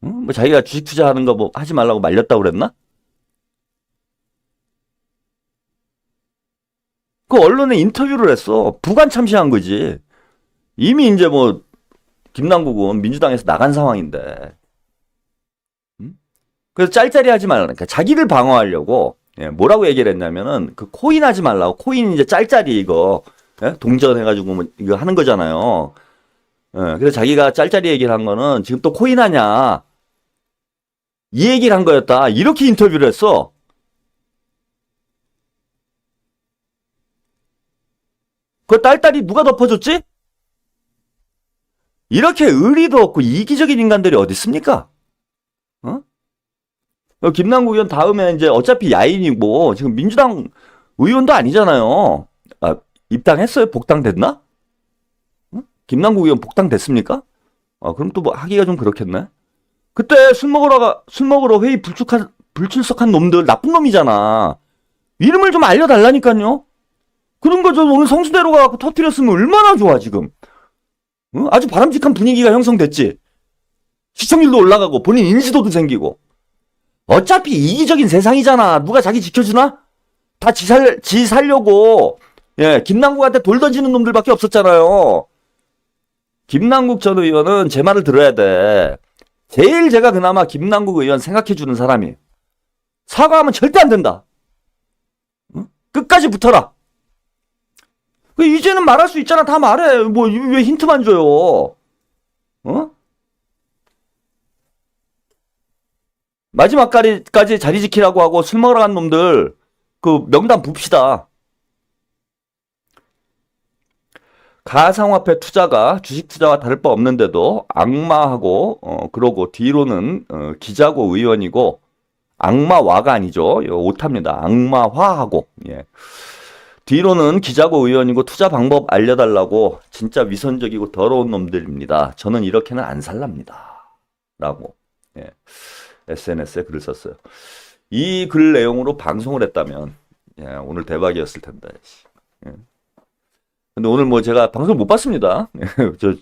뭐 자기가 주식 투자하는 거 뭐 하지 말라고 말렸다고 그랬나? 그 언론에 인터뷰를 했어. 부관 참시한 거지. 이미 이제 뭐 김남국은 민주당에서 나간 상황인데. 그래서 짤짤이 하지 말라니까. 자기를 방어하려고 뭐라고 얘기를 했냐면은 그 코인 하지 말라고. 코인 이제 짤짤이 이거 동전해가지고 뭐 이거 하는 거잖아요. 그래서 자기가 짤짤이 얘기를 한 거는 지금 또 코인 하냐. 이 얘기를 한 거였다. 이렇게 인터뷰를 했어. 그 딸딸이 누가 덮어줬지? 이렇게 의리도 없고 이기적인 인간들이 어디 있습니까? 김남국 의원 다음에 이제 어차피 야인이고 지금 민주당 의원도 아니잖아요. 입당했어요? 복당됐나? 김남국 의원 복당됐습니까? 그럼 또 뭐 하기가 좀 그렇겠네. 그때 술 먹으러 회의 불출석한 놈들 나쁜 놈이잖아. 이름을 좀 알려달라니까요. 그런 거 저 오늘 성수대로 가갖고 터뜨렸으면 얼마나 좋아 지금. 아주 바람직한 분위기가 형성됐지. 시청률도 올라가고 본인 인지도도 생기고. 어차피 이기적인 세상이잖아. 누가 자기 지켜주나? 다 지 살려고 김남국한테 돌 던지는 놈들밖에 없었잖아요. 김남국 전 의원은 제 말을 들어야 돼. 제일 제가 그나마 김남국 의원 생각해주는 사람이에요. 사과하면 절대 안 된다. 끝까지 붙어라. 이제는 말할 수 있잖아. 다 말해. 뭐 왜 힌트만 줘요. 마지막까지 자리 지키라고 하고 술 먹으러 간 놈들 그 명단 봅시다. 가상화폐 투자가 주식 투자와 다를 바 없는데도 악마하고 그러고 뒤로는 기자고 의원이고 악마화가 아니죠. 오타입니다. 악마화하고 뒤로는 기자고 의원이고 투자 방법 알려달라고 진짜 위선적이고 더러운 놈들입니다. 저는 이렇게는 안 살랍니다. 라고 SNS에 글을 썼어요. 이 글 내용으로 방송을 했다면 오늘 대박이었을 텐데. 근데 오늘 뭐 제가 방송 못 봤습니다.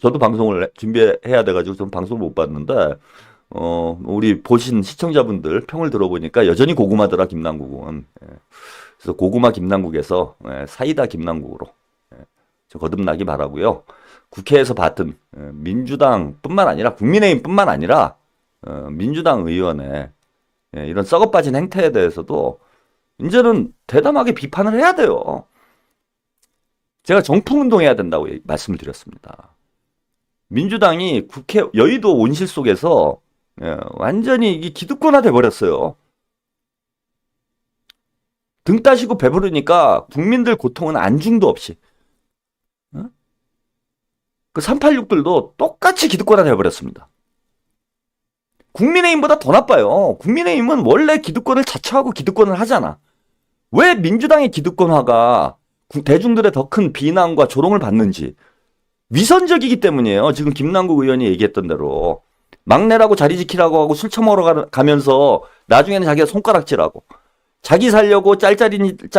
저도 방송을 준비해야 돼가지고 좀 방송을 못 봤는데 우리 보신 시청자분들 평을 들어보니까 여전히 고구마더라 김남국은. 그래서 고구마 김남국에서 사이다 김남국으로 거듭나기 바라고요. 국회에서 봤던 민주당뿐만 아니라 국민의힘뿐만 아니라 민주당 의원의 이런 썩어빠진 행태에 대해서도 이제는 대담하게 비판을 해야 돼요. 제가 정풍운동해야 된다고 말씀을 드렸습니다. 민주당이 국회 여의도 온실 속에서 완전히 이게 기득권화 돼버렸어요. 등 따시고 배부르니까 국민들 고통은 안중도 없이 그 386들도 똑같이 기득권화 돼버렸습니다. 국민의힘보다 더 나빠요. 국민의힘은 원래 기득권을 자처하고 기득권을 하잖아. 왜 민주당의 기득권화가 대중들의 더 큰 비난과 조롱을 받는지 위선적이기 때문이에요. 지금 김남국 의원이 얘기했던 대로 막내라고 자리 지키라고 하고 술 처먹으러 가면서 나중에는 자기가 손가락질하고 자기 살려고 딸다리를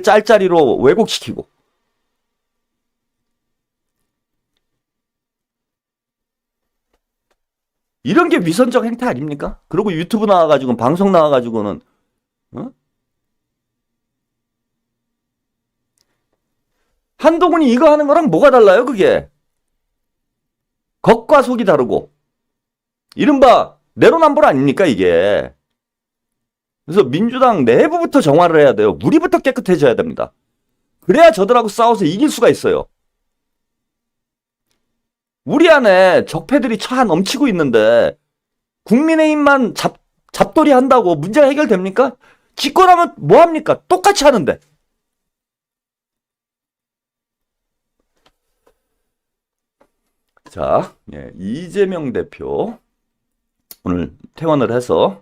짤다리로 왜곡시키고 이런 게 위선적 행태 아닙니까? 그리고 유튜브 나와가지고 방송 나와가지고는 한동훈이 이거 하는 거랑 뭐가 달라요, 그게? 겉과 속이 다르고. 이른바 내로남불 아닙니까, 이게? 그래서 민주당 내부부터 정화를 해야 돼요. 우리부터 깨끗해져야 됩니다. 그래야 저들하고 싸워서 이길 수가 있어요. 우리 안에 적폐들이 차 넘치고 있는데 국민의힘만 잡돌이 한다고 문제가 해결됩니까? 집권하면 뭐합니까? 똑같이 하는데. 자, 이재명 대표 오늘 퇴원을 해서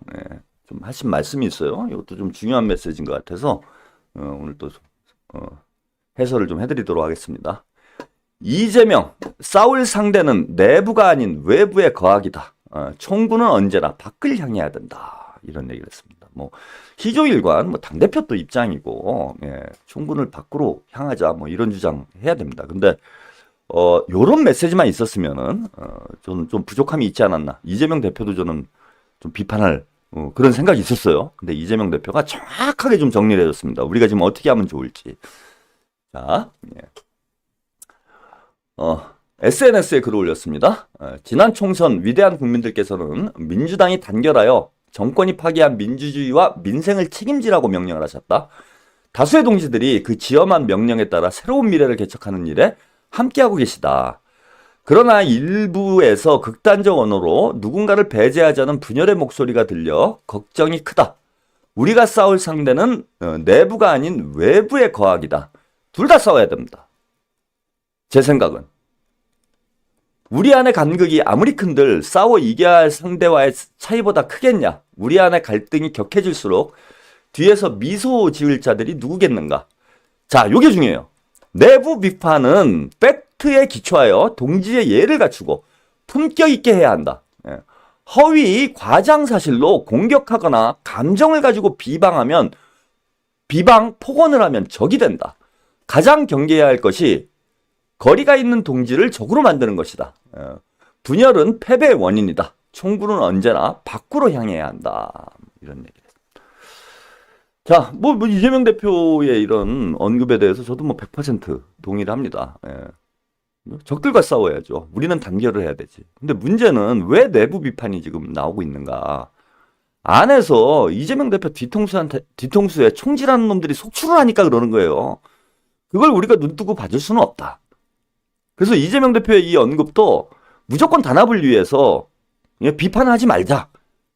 좀 하신 말씀이 있어요. 이것도 좀 중요한 메시지인 것 같아서 오늘 또 해설을 좀 해드리도록 하겠습니다. 이재명, 싸울 상대는 내부가 아닌 외부의 거악이다. 총구는 언제나 밖을 향해야 된다. 이런 얘기를 했습니다. 뭐 희조일관 당대표 또 입장이고 총구를 밖으로 향하자 뭐 이런 주장 해야 됩니다. 근데 요런 메시지만 있었으면은 저는 좀 부족함이 있지 않았나. 이재명 대표도 저는 좀 비판할 그런 생각이 있었어요. 근데 이재명 대표가 정확하게 좀 정리를 해줬습니다. 우리가 지금 어떻게 하면 좋을지. 자, SNS에 글을 올렸습니다. 지난 총선 위대한 국민들께서는 민주당이 단결하여 정권이 파기한 민주주의와 민생을 책임지라고 명령을 하셨다. 다수의 동지들이 그 지엄한 명령에 따라 새로운 미래를 개척하는 일에 함께하고 계시다. 그러나 일부에서 극단적 언어로 누군가를 배제하자는 분열의 목소리가 들려 걱정이 크다. 우리가 싸울 상대는 내부가 아닌 외부의 거악이다. 둘 다 싸워야 됩니다. 제 생각은. 우리 안의 간극이 아무리 큰들 싸워 이겨야 할 상대와의 차이보다 크겠냐. 우리 안의 갈등이 격해질수록 뒤에서 미소 지을 자들이 누구겠는가. 자, 요게 중요해요. 내부 비판은 팩트에 기초하여 동지의 예를 갖추고 품격 있게 해야 한다. 허위 과장 사실로 공격하거나 감정을 가지고 비방하면 폭언을 하면 적이 된다. 가장 경계해야 할 것이 거리가 있는 동지를 적으로 만드는 것이다. 분열은 패배의 원인이다. 총구는 언제나 밖으로 향해야 한다. 이런 얘기를 했습니다. 자, 뭐 이재명 대표의 이런 언급에 대해서 저도 100% 동의를 합니다. 적들과 싸워야죠. 우리는 단결을 해야 되지. 근데 문제는 왜 내부 비판이 지금 나오고 있는가. 안에서 이재명 대표 뒤통수에 총질하는 놈들이 속출을 하니까 그러는 거예요. 그걸 우리가 눈뜨고 봐줄 수는 없다. 그래서 이재명 대표의 이 언급도 무조건 단합을 위해서 비판하지 말자.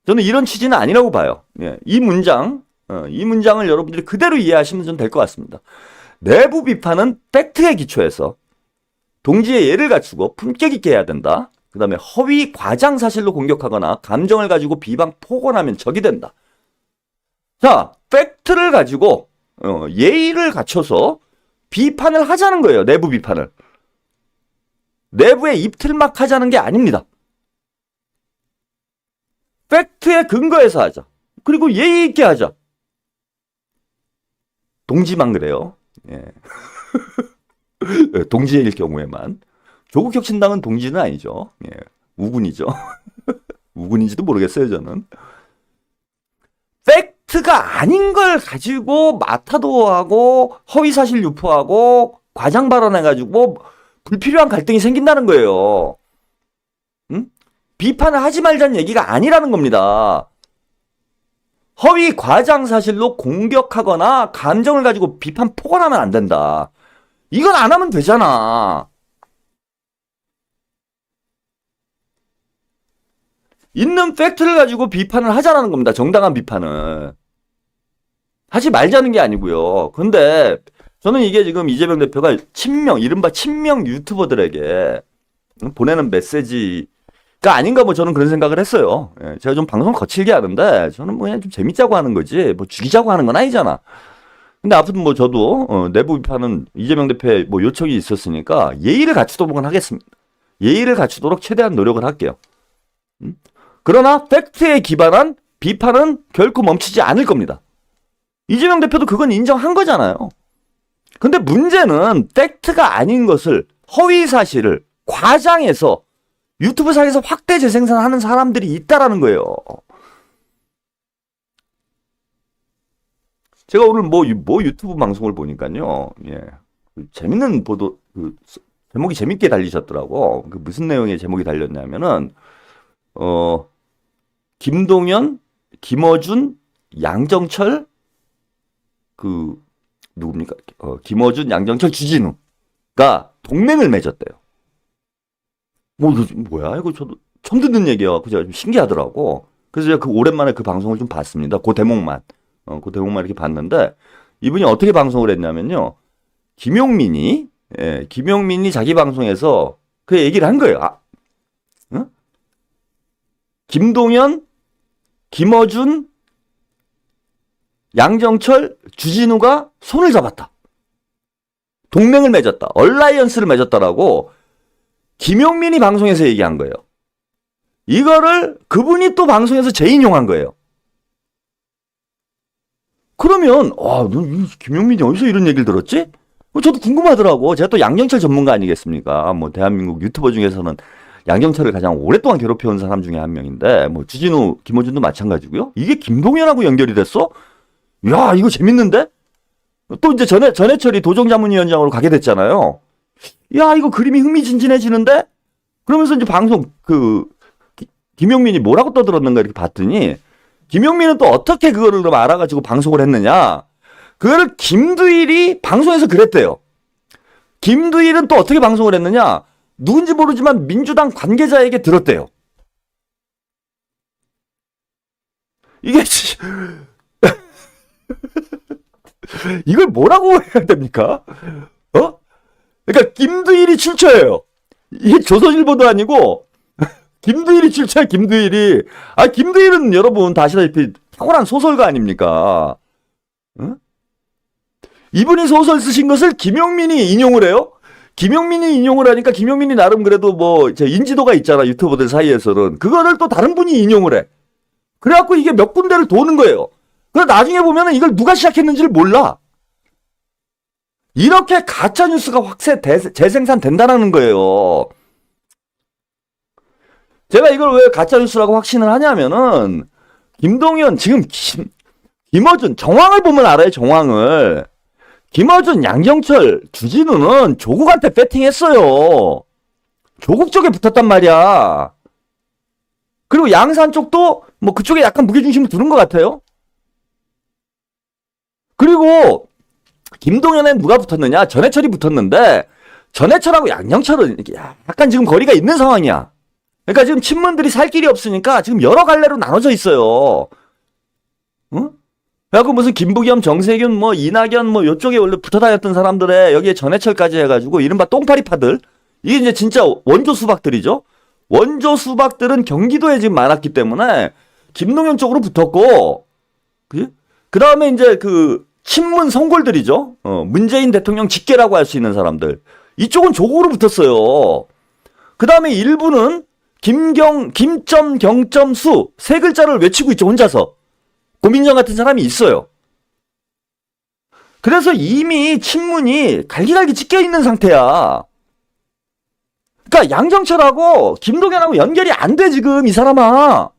저는 이런 취지는 아니라고 봐요. 이 문장을 여러분들이 그대로 이해하시면 좀 될 것 같습니다. 내부 비판은 팩트에 기초해서 동지의 예를 갖추고 품격 있게 해야 된다. 그 다음에 허위 과장 사실로 공격하거나 감정을 가지고 비방 폭언하면 적이 된다. 자, 팩트를 가지고 예의를 갖춰서 비판을 하자는 거예요. 내부 비판을. 내부에 입틀막 하자는 게 아닙니다. 팩트에 근거해서 하자. 그리고 예의 있게 하자. 동지만 그래요. 예. 동지일 경우에만. 조국혁신당은 동지는 아니죠. 예. 우군이죠. 우군인지도 모르겠어요, 저는. 팩트가 아닌 걸 가지고 마타도하고 허위사실 유포하고 과장 발언해가지고 불필요한 갈등이 생긴다는 거예요. 응? 비판을 하지 말자는 얘기가 아니라는 겁니다. 허위 과장 사실로 공격하거나 감정을 가지고 비판 폭언하면 안 된다. 이건 안 하면 되잖아. 있는 팩트를 가지고 비판을 하자라는 겁니다. 정당한 비판을. 하지 말자는 게 아니고요. 근데 저는 이게 지금 이재명 대표가 이른바 친명 유튜버들에게 보내는 메시지가 아닌가 뭐 저는 그런 생각을 했어요. 예, 제가 좀 방송 거칠게 하는데 저는 뭐 그냥 좀 재밌자고 하는 거지 뭐 죽이자고 하는 건 아니잖아. 근데 아무튼 뭐 저도 내부 비판은 이재명 대표의 뭐 요청이 있었으니까 예의를 갖추도록 하겠습니다. 예의를 갖추도록 최대한 노력을 할게요. 그러나 팩트에 기반한 비판은 결코 멈추지 않을 겁니다. 이재명 대표도 그건 인정한 거잖아요. 근데 문제는 팩트가 아닌 것을 허위 사실을 과장해서 유튜브 상에서 확대 재생산하는 사람들이 있다라는 거예요. 제가 오늘 뭐 유튜브 방송을 보니까요. 예. 재밌는 보도 제목이 재밌게 달리셨더라고. 무슨 내용의 제목이 달렸냐면은 김동연, 김어준, 양정철 누굽니까? 김어준, 양정철, 주진우가 동맹을 맺었대요. 이거 뭐야? 이거 저도 처음 듣는 얘기야. 그죠? 좀 신기하더라고. 그래서 제가 오랜만에 그 방송을 좀 봤습니다. 그 대목만 이렇게 봤는데, 이분이 어떻게 방송을 했냐면요. 김용민이 자기 방송에서 그 얘기를 한 거예요. 응? 김동연, 김어준, 양정철, 주진우가 손을 잡았다. 동맹을 맺었다. 얼라이언스를 맺었다라고 김용민이 방송에서 얘기한 거예요. 이거를 그분이 또 방송에서 재인용한 거예요. 그러면 김용민이 어디서 이런 얘기를 들었지? 저도 궁금하더라고. 제가 또 양정철 전문가 아니겠습니까? 뭐 대한민국 유튜버 중에서는 양정철을 가장 오랫동안 괴롭혀온 사람 중에 한 명인데, 뭐 주진우, 김어준도 마찬가지고요. 이게 김동연하고 연결이 됐어? 야, 이거 재밌는데? 또 이제 전해철이 도정자문위원장으로 가게 됐잖아요. 야, 이거 그림이 흥미진진해지는데? 그러면서 이제 방송, 김용민이 뭐라고 떠들었는가 이렇게 봤더니, 김용민은 또 어떻게 그거를 좀 알아가지고 방송을 했느냐? 그거를 김두일이 방송에서 그랬대요. 김두일은 또 어떻게 방송을 했느냐? 누군지 모르지만 민주당 관계자에게 들었대요. 이게 이걸 뭐라고 해야 됩니까? 그러니까 김두일이 출처예요. 이게 조선일보도 아니고 김두일이 출처야. 김두일이. 김두일은 여러분 다 아시다시피 탁월한 소설가 아닙니까? 응? 이분이 소설 쓰신 것을 김용민이 인용을 해요. 김용민이 인용을 하니까 김용민이 나름 그래도 뭐 인지도가 있잖아. 유튜버들 사이에서는. 그거를 또 다른 분이 인용을 해. 그래갖고 이게 몇 군데를 도는 거예요. 그래서 나중에 보면은 이걸 누가 시작했는지를 몰라. 이렇게 가짜뉴스가 재생산 된다는 거예요. 제가 이걸 왜 가짜뉴스라고 확신을 하냐면은, 김동연, 지금 김어준, 정황을 보면 알아요, 정황을. 김어준, 양정철, 주진우는 조국한테 배팅했어요. 조국 쪽에 붙었단 말이야. 그리고 양산 쪽도 뭐 그쪽에 약간 무게중심을 두는 것 같아요. 그리고 김동연에 누가 붙었느냐? 전해철이 붙었는데 전해철하고 양정철은 약간 지금 거리가 있는 상황이야. 그러니까 지금 친문들이 살 길이 없으니까 지금 여러 갈래로 나눠져 있어요. 응? 그래갖고 무슨 김부겸, 정세균, 뭐 이낙연 뭐 요쪽에 원래 붙어 다녔던 사람들에 여기에 전해철까지 해가지고 이른바 똥파리파들, 이게 이제 진짜 원조 수박들이죠. 원조 수박들은 경기도에 지금 많았기 때문에 김동연 쪽으로 붙었고, 그 다음에 이제 친문 성골들이죠. 문재인 대통령 직계라고 할 수 있는 사람들. 이쪽은 조국으로 붙었어요. 그 다음에 일부는 김점, 경점, 수 세 글자를 외치고 있죠. 혼자서. 고민정 같은 사람이 있어요. 그래서 이미 친문이 갈기갈기 찢겨 있는 상태야. 그러니까 양정철하고 김동연하고 연결이 안 돼 지금 이 사람아.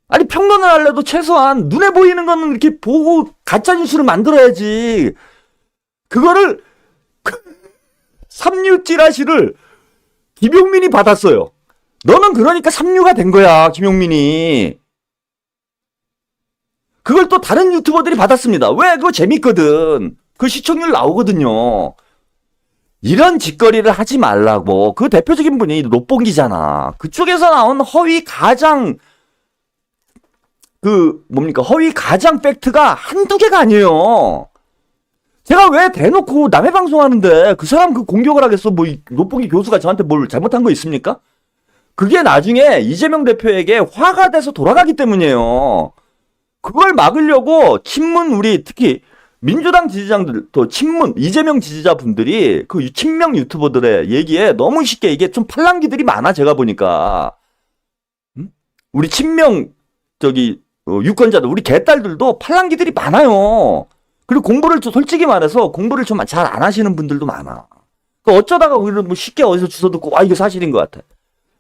아니 평론을 하려도 최소한 눈에 보이는 거는 이렇게 보고 가짜뉴스를 만들어야지. 그거를 삼류 찌라시를 김용민이 받았어요. 너는 그러니까 삼류가 된 거야 김용민이. 그걸 또 다른 유튜버들이 받았습니다. 왜? 그거 재밌거든. 그 시청률 나오거든요. 이런 짓거리를 하지 말라고. 그 대표적인 분이 롯봉기잖아. 그쪽에서 나온 허위 가장 허위 가장 팩트가 한두 개가 아니에요. 제가 왜 대놓고 남의 방송하는데 그 사람 그 공격을 하겠어? 뭐 롯봉기 교수가 저한테 뭘 잘못한 거 있습니까? 그게 나중에 이재명 대표에게 화가 돼서 돌아가기 때문이에요. 그걸 막으려고 친문 우리 특히 민주당 지지자들 또 친문 이재명 지지자분들이 그 친명 유튜버들의 얘기에 너무 쉽게 이게 좀 팔랑귀들이 많아 제가 보니까. 우리 친명 유권자들 우리 개딸들도 팔랑귀들이 많아요. 그리고 공부를 좀 솔직히 말해서 공부를 좀 잘 안 하시는 분들도 많아. 어쩌다가 우리는 뭐 쉽게 어디서 주워 듣고 이게 사실인 것 같아.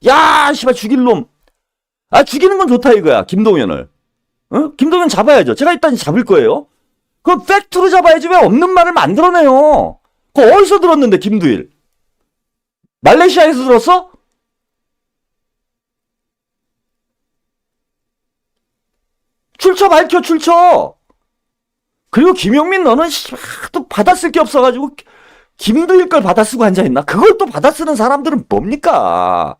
야 씨발 죽일 놈. 죽이는 건 좋다 이거야 김동연을. 김동연 잡아야죠. 제가 일단 잡을 거예요. 그럼 팩트로 잡아야지 왜 없는 말을 만들어내요. 그거 어디서 들었는데 김두일? 말레이시아에서 들었어? 출처 밝혀 출처. 그리고 김용민 너는 또 받아쓸 게 없어가지고 김두일 걸 받아쓰고 앉아있나? 그걸 또 받아쓰는 사람들은 뭡니까?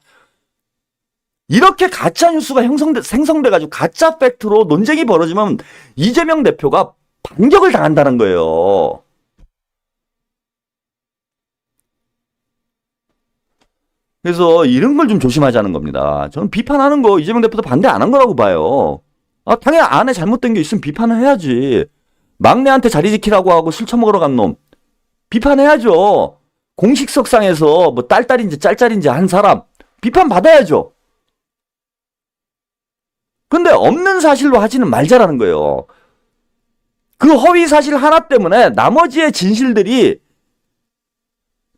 이렇게 가짜 뉴스가 생성돼가지고 가짜 팩트로 논쟁이 벌어지면 이재명 대표가 반격을 당한다는 거예요. 그래서 이런 걸 좀 조심하자는 겁니다. 저는 비판하는 거 이재명 대표도 반대 안 한 거라고 봐요. 당연히 안에 잘못된 게 있으면 비판을 해야지. 막내한테 자리 지키라고 하고 술 처먹으러 간 놈 비판해야죠. 공식석상에서 뭐 딸딸인지 짤짤인지 한 사람 비판 받아야죠. 근데 없는 사실로 하지는 말자라는 거예요. 그 허위 사실 하나 때문에 나머지의 진실들이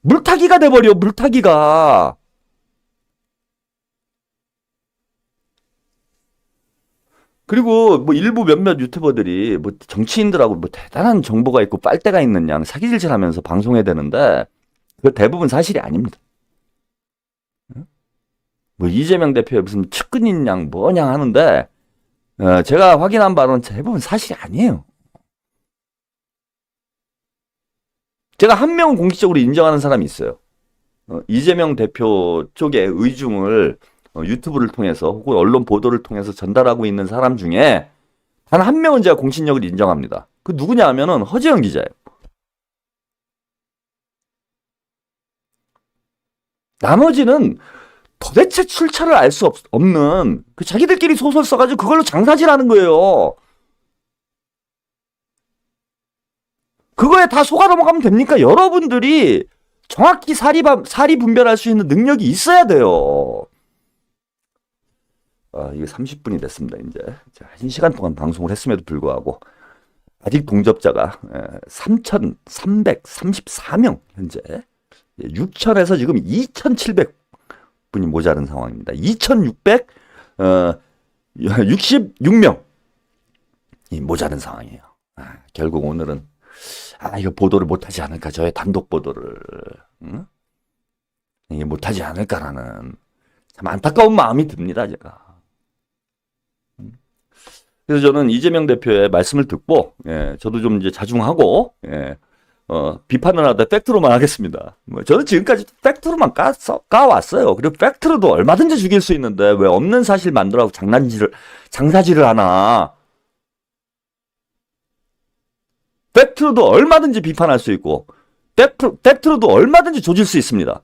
물타기가 돼버려. 물타기가. 그리고 뭐 일부 몇몇 유튜버들이 뭐 정치인들하고 뭐 대단한 정보가 있고 빨대가 있는 양 사기질질 하면서 방송해야 되는데 그 대부분 사실이 아닙니다. 뭐 이재명 대표의 무슨 측근인 양 뭐냐 하는데 제가 확인한 바로는 대부분 사실이 아니에요. 제가 한 명은 공식적으로 인정하는 사람이 있어요. 이재명 대표 쪽의 의중을 유튜브를 통해서 혹은 언론 보도를 통해서 전달하고 있는 사람 중에 단 한 명은 제가 공신력을 인정합니다. 그 누구냐 하면은 허재영 기자예요. 나머지는 도대체 출처를 알 수 없는 그 자기들끼리 소설 써가지고 그걸로 장사질하는 거예요. 그거에 다 속아 넘어가면 됩니까? 여러분들이 정확히 사리 분별할 수 있는 능력이 있어야 돼요. 이게 30분이 됐습니다. 이제 1시간 동안 방송을 했음에도 불구하고 아직 동접자가 3,334명 현재 6,000에서 지금 2,700분이 모자른 상황입니다. 2,666명이 모자른 상황이에요. 결국 오늘은 이거 보도를 못하지 않을까. 저의 단독 보도를 이게 못하지 않을까라는 참 안타까운 마음이 듭니다. 제가. 그래서 저는 이재명 대표의 말씀을 듣고 저도 좀 이제 자중하고 비판을 하다 팩트로만 하겠습니다. 저는 지금까지 팩트로만 까왔어요. 그리고 팩트로도 얼마든지 죽일 수 있는데 왜 없는 사실 만들라고 장사질을 하나. 팩트로도 얼마든지 비판할 수 있고 팩트로도 얼마든지 조질 수 있습니다.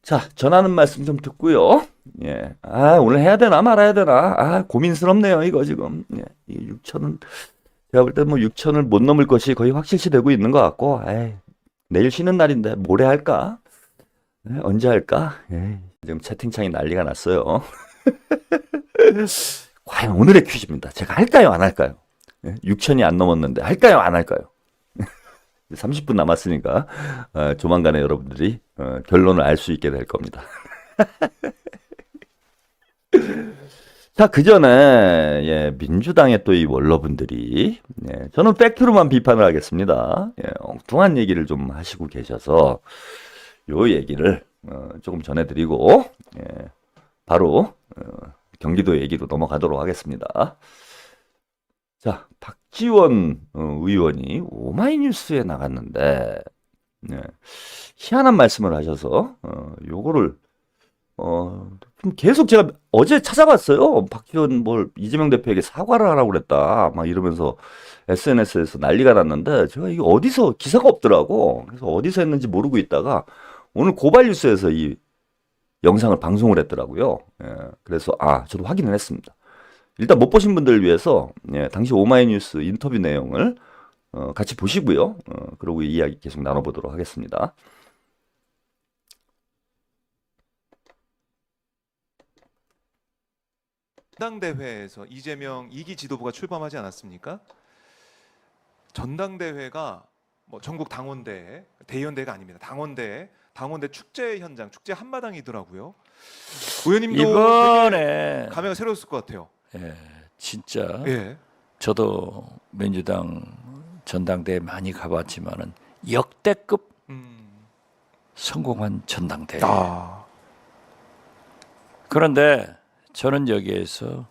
자, 전하는 말씀 좀 듣고요. 예. 아, 오늘 해야 되나 말아야 되나? 아, 고민스럽네요, 이거 지금. 예. 이 6천은, 제가 볼 때 뭐 6천을 못 넘을 것이 거의 확실시 되고 있는 것 같고, 에이, 내일 쉬는 날인데 모레 할까? 예, 언제 할까? 예. 지금 채팅창이 난리가 났어요. 과연 오늘의 퀴즈입니다. 제가 할까요, 안 할까요? 예? 6천이 안 넘었는데 할까요, 안 할까요? 30분 남았으니까 조만간에 여러분들이 결론을 알 수 있게 될 겁니다. 자, 그 전에 예, 민주당의 또 이 원로분들이 예, 저는 팩트로만 비판을 하겠습니다. 예, 엉뚱한 얘기를 좀 하시고 계셔서 요 얘기를 조금 전해드리고 예, 바로 경기도 얘기로 넘어가도록 하겠습니다. 자, 박지원 의원이 오마이뉴스에 나갔는데 네, 희한한 말씀을 하셔서 요거를 좀 계속 제가 어제 찾아봤어요. 박지원 뭘 이재명 대표에게 사과를 하라고 그랬다. 막 이러면서 SNS에서 난리가 났는데 제가 이게 어디서 기사가 없더라고. 그래서 어디서 했는지 모르고 있다가 오늘 고발뉴스에서 이 영상을 방송을 했더라고요. 예, 그래서 저도 확인을 했습니다. 일단 못 보신 분들을 위해서 예, 당시 오마이뉴스 인터뷰 내용을 같이 보시고요. 그러고 이야기 계속 나눠보도록 하겠습니다. 전당대회에서 이재명 2기 지도부가 출범하지 않았습니까? 전당대회가 뭐 전국 당원대, 대의원대가 아닙니다. 당원대 축제 현장, 축제 한마당이더라고요. 의원님도 이번에 감회가 새로웠을 것 같아요. 예, 진짜 예. 저도 민주당 전당대회 많이 가봤지만은 역대급 성공한 전당대회. 그런데 저는 여기에서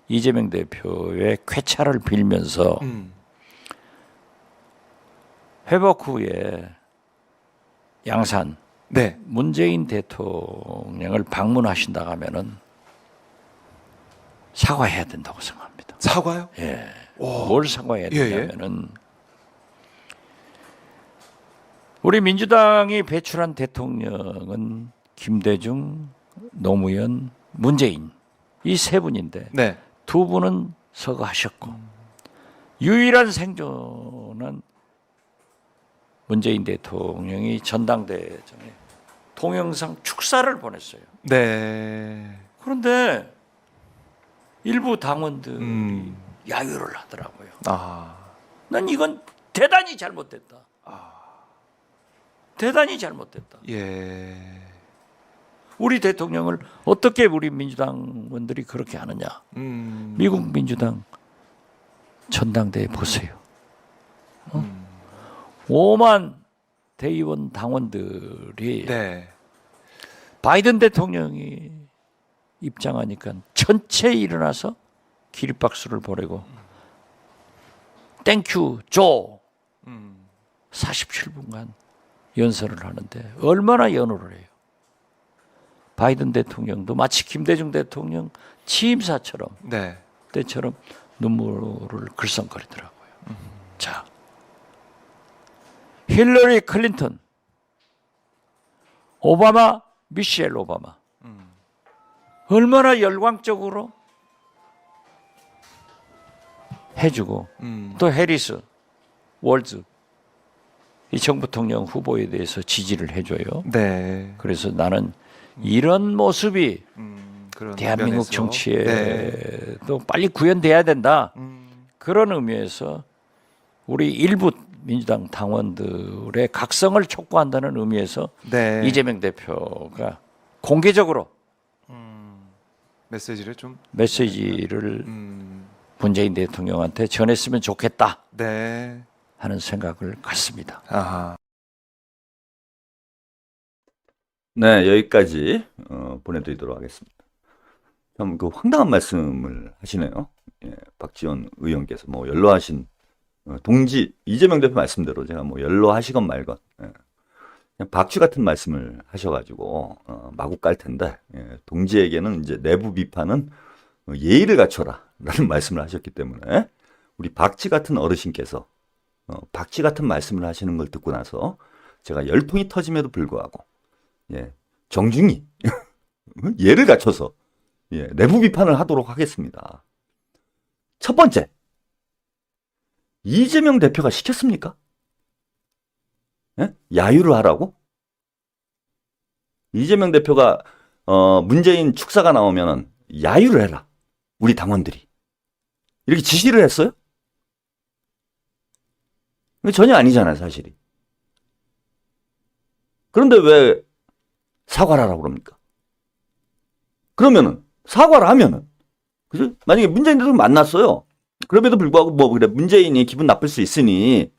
이재명 대표의 쾌차를 빌면서 회복 후에 양산 네. 문재인 대통령을 방문하신다고 하면은 사과해야 된다고 생각합니다. 사과요? 예. 오. 뭘 사과해야 예, 예. 되냐면은 우리 민주당이 배출한 대통령은 김대중, 노무현, 문재인 이 세 분인데 네. 두 분은 서거하셨고 유일한 생존은 문재인 대통령이 전당대회장에 동영상 축사를 보냈어요. 네. 그런데 일부 당원들이 야유를 하더라고요. 난 이건 대단히 잘못됐다. 대단히 잘못됐다. 예. 우리 대통령을 어떻게 우리 민주당원들이 그렇게 하느냐. 미국 민주당 전당대회 보세요. 5만 대의원 당원들이 네. 바이든 대통령이 입장하니까 전체 일어나서 기립박수를 보내고 땡큐 조 47분간 연설을 하는데 얼마나 연호를 해요. 바이든 대통령도 마치 김대중 대통령 취임사처럼 네. 때처럼 눈물을 글썽거리더라고요. 자, 힐러리 클린턴, 오바마, 미셸 오바마 얼마나 열광적으로 해주고 또 해리스, 월즈 이 정부통령 후보에 대해서 지지를 해줘요. 네. 그래서 나는 이런 모습이 그런 대한민국 면에서. 정치에 네. 또 빨리 구현돼야 된다. 그런 의미에서 우리 일부 민주당 당원들의 각성을 촉구한다는 의미에서 네. 이재명 대표가 공개적으로 메시지를 좀 메시지를 문재인 대통령한테 전했으면 좋겠다 네. 하는 생각을 갖습니다. 아하. 네, 여기까지 보내드리도록 하겠습니다. 참 그 황당한 말씀을 하시네요. 예, 박지원 의원께서 뭐 연로하신 동지 이재명 대표 말씀대로 제가 뭐 연로하시건 말건 그냥 박쥐 같은 말씀을 하셔가지고 마구 깔 텐데 동지에게는 이제 내부 비판은 예의를 갖춰라라는 말씀을 하셨기 때문에 우리 박쥐 같은 어르신께서 박쥐 같은 말씀을 하시는 걸 듣고 나서 제가 열통이 터짐에도 불구하고 정중히 예를 갖춰서 내부 비판을 하도록 하겠습니다. 첫 번째, 이재명 대표가 시켰습니까? 야유를 하라고? 이재명 대표가 문재인 축사가 나오면은 야유를 해라. 우리 당원들이. 이렇게 지시를 했어요? 전혀 아니잖아요, 사실이. 그런데 왜 사과를 하라고 그럽니까? 그러면은 사과를 하면은 그죠? 만약에 문재인 대통령 만났어요. 그럼에도 불구하고 뭐 그래 문재인이 기분 나쁠 수 있으니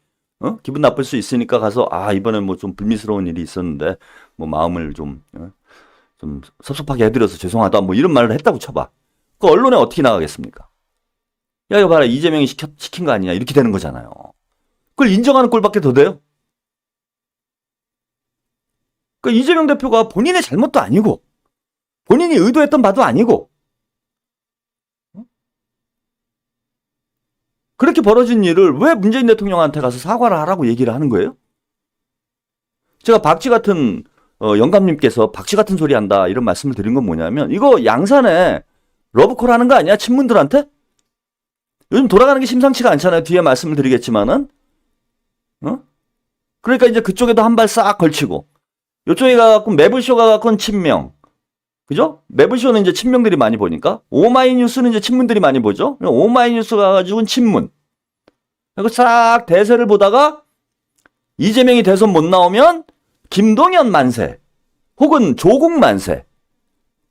기분 나쁠 수 있으니까 가서 이번에 뭐 좀 불미스러운 일이 있었는데 뭐 마음을 좀 섭섭하게 해드려서 죄송하다 뭐 이런 말을 했다고 쳐봐. 그 언론에 어떻게 나가겠습니까? 야 이거 봐라 이재명이 시킨 거 아니냐 이렇게 되는 거잖아요. 그걸 인정하는 꼴밖에 더 돼요? 그러니까 이재명 대표가 본인의 잘못도 아니고 본인이 의도했던 바도 아니고 그렇게 벌어진 일을 왜 문재인 대통령한테 가서 사과를 하라고 얘기를 하는 거예요? 제가 박쥐 같은 영감님께서 박쥐 같은 소리 한다 이런 말씀을 드린 건 뭐냐면 이거 양산에 러브콜 하는 거 아니야? 친문들한테? 요즘 돌아가는 게 심상치가 않잖아요. 뒤에 말씀을 드리겠지만은 그러니까 이제 그쪽에도 한 발 싹 걸치고 요쪽에 가갖고 매블쇼 가갖고는 친명 그죠? 매블쇼는 이제 친명들이 많이 보니까 오마이뉴스는 이제 친문들이 많이 보죠. 오마이뉴스 가가지고는 친문. 그리고 싹 대세를 보다가 이재명이 대선 못 나오면 김동연 만세, 혹은 조국 만세,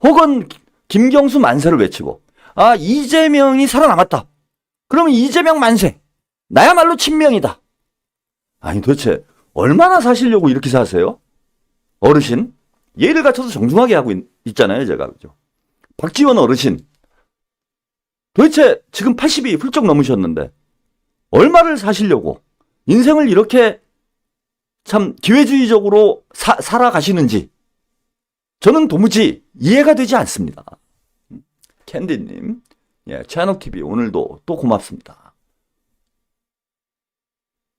혹은 김경수 만세를 외치고 이재명이 살아남았다. 그러면 이재명 만세. 나야말로 친명이다. 아니 도대체 얼마나 사시려고 이렇게 사세요? 어르신? 예를 갖춰서 정중하게 하고 있잖아요, 제가. 그죠? 박지원 어르신. 도대체 지금 80이 훌쩍 넘으셨는데, 얼마를 사시려고, 인생을 이렇게 참 기회주의적으로 살아가시는지, 저는 도무지 이해가 되지 않습니다. 캔디님, 채널TV 오늘도 또 고맙습니다.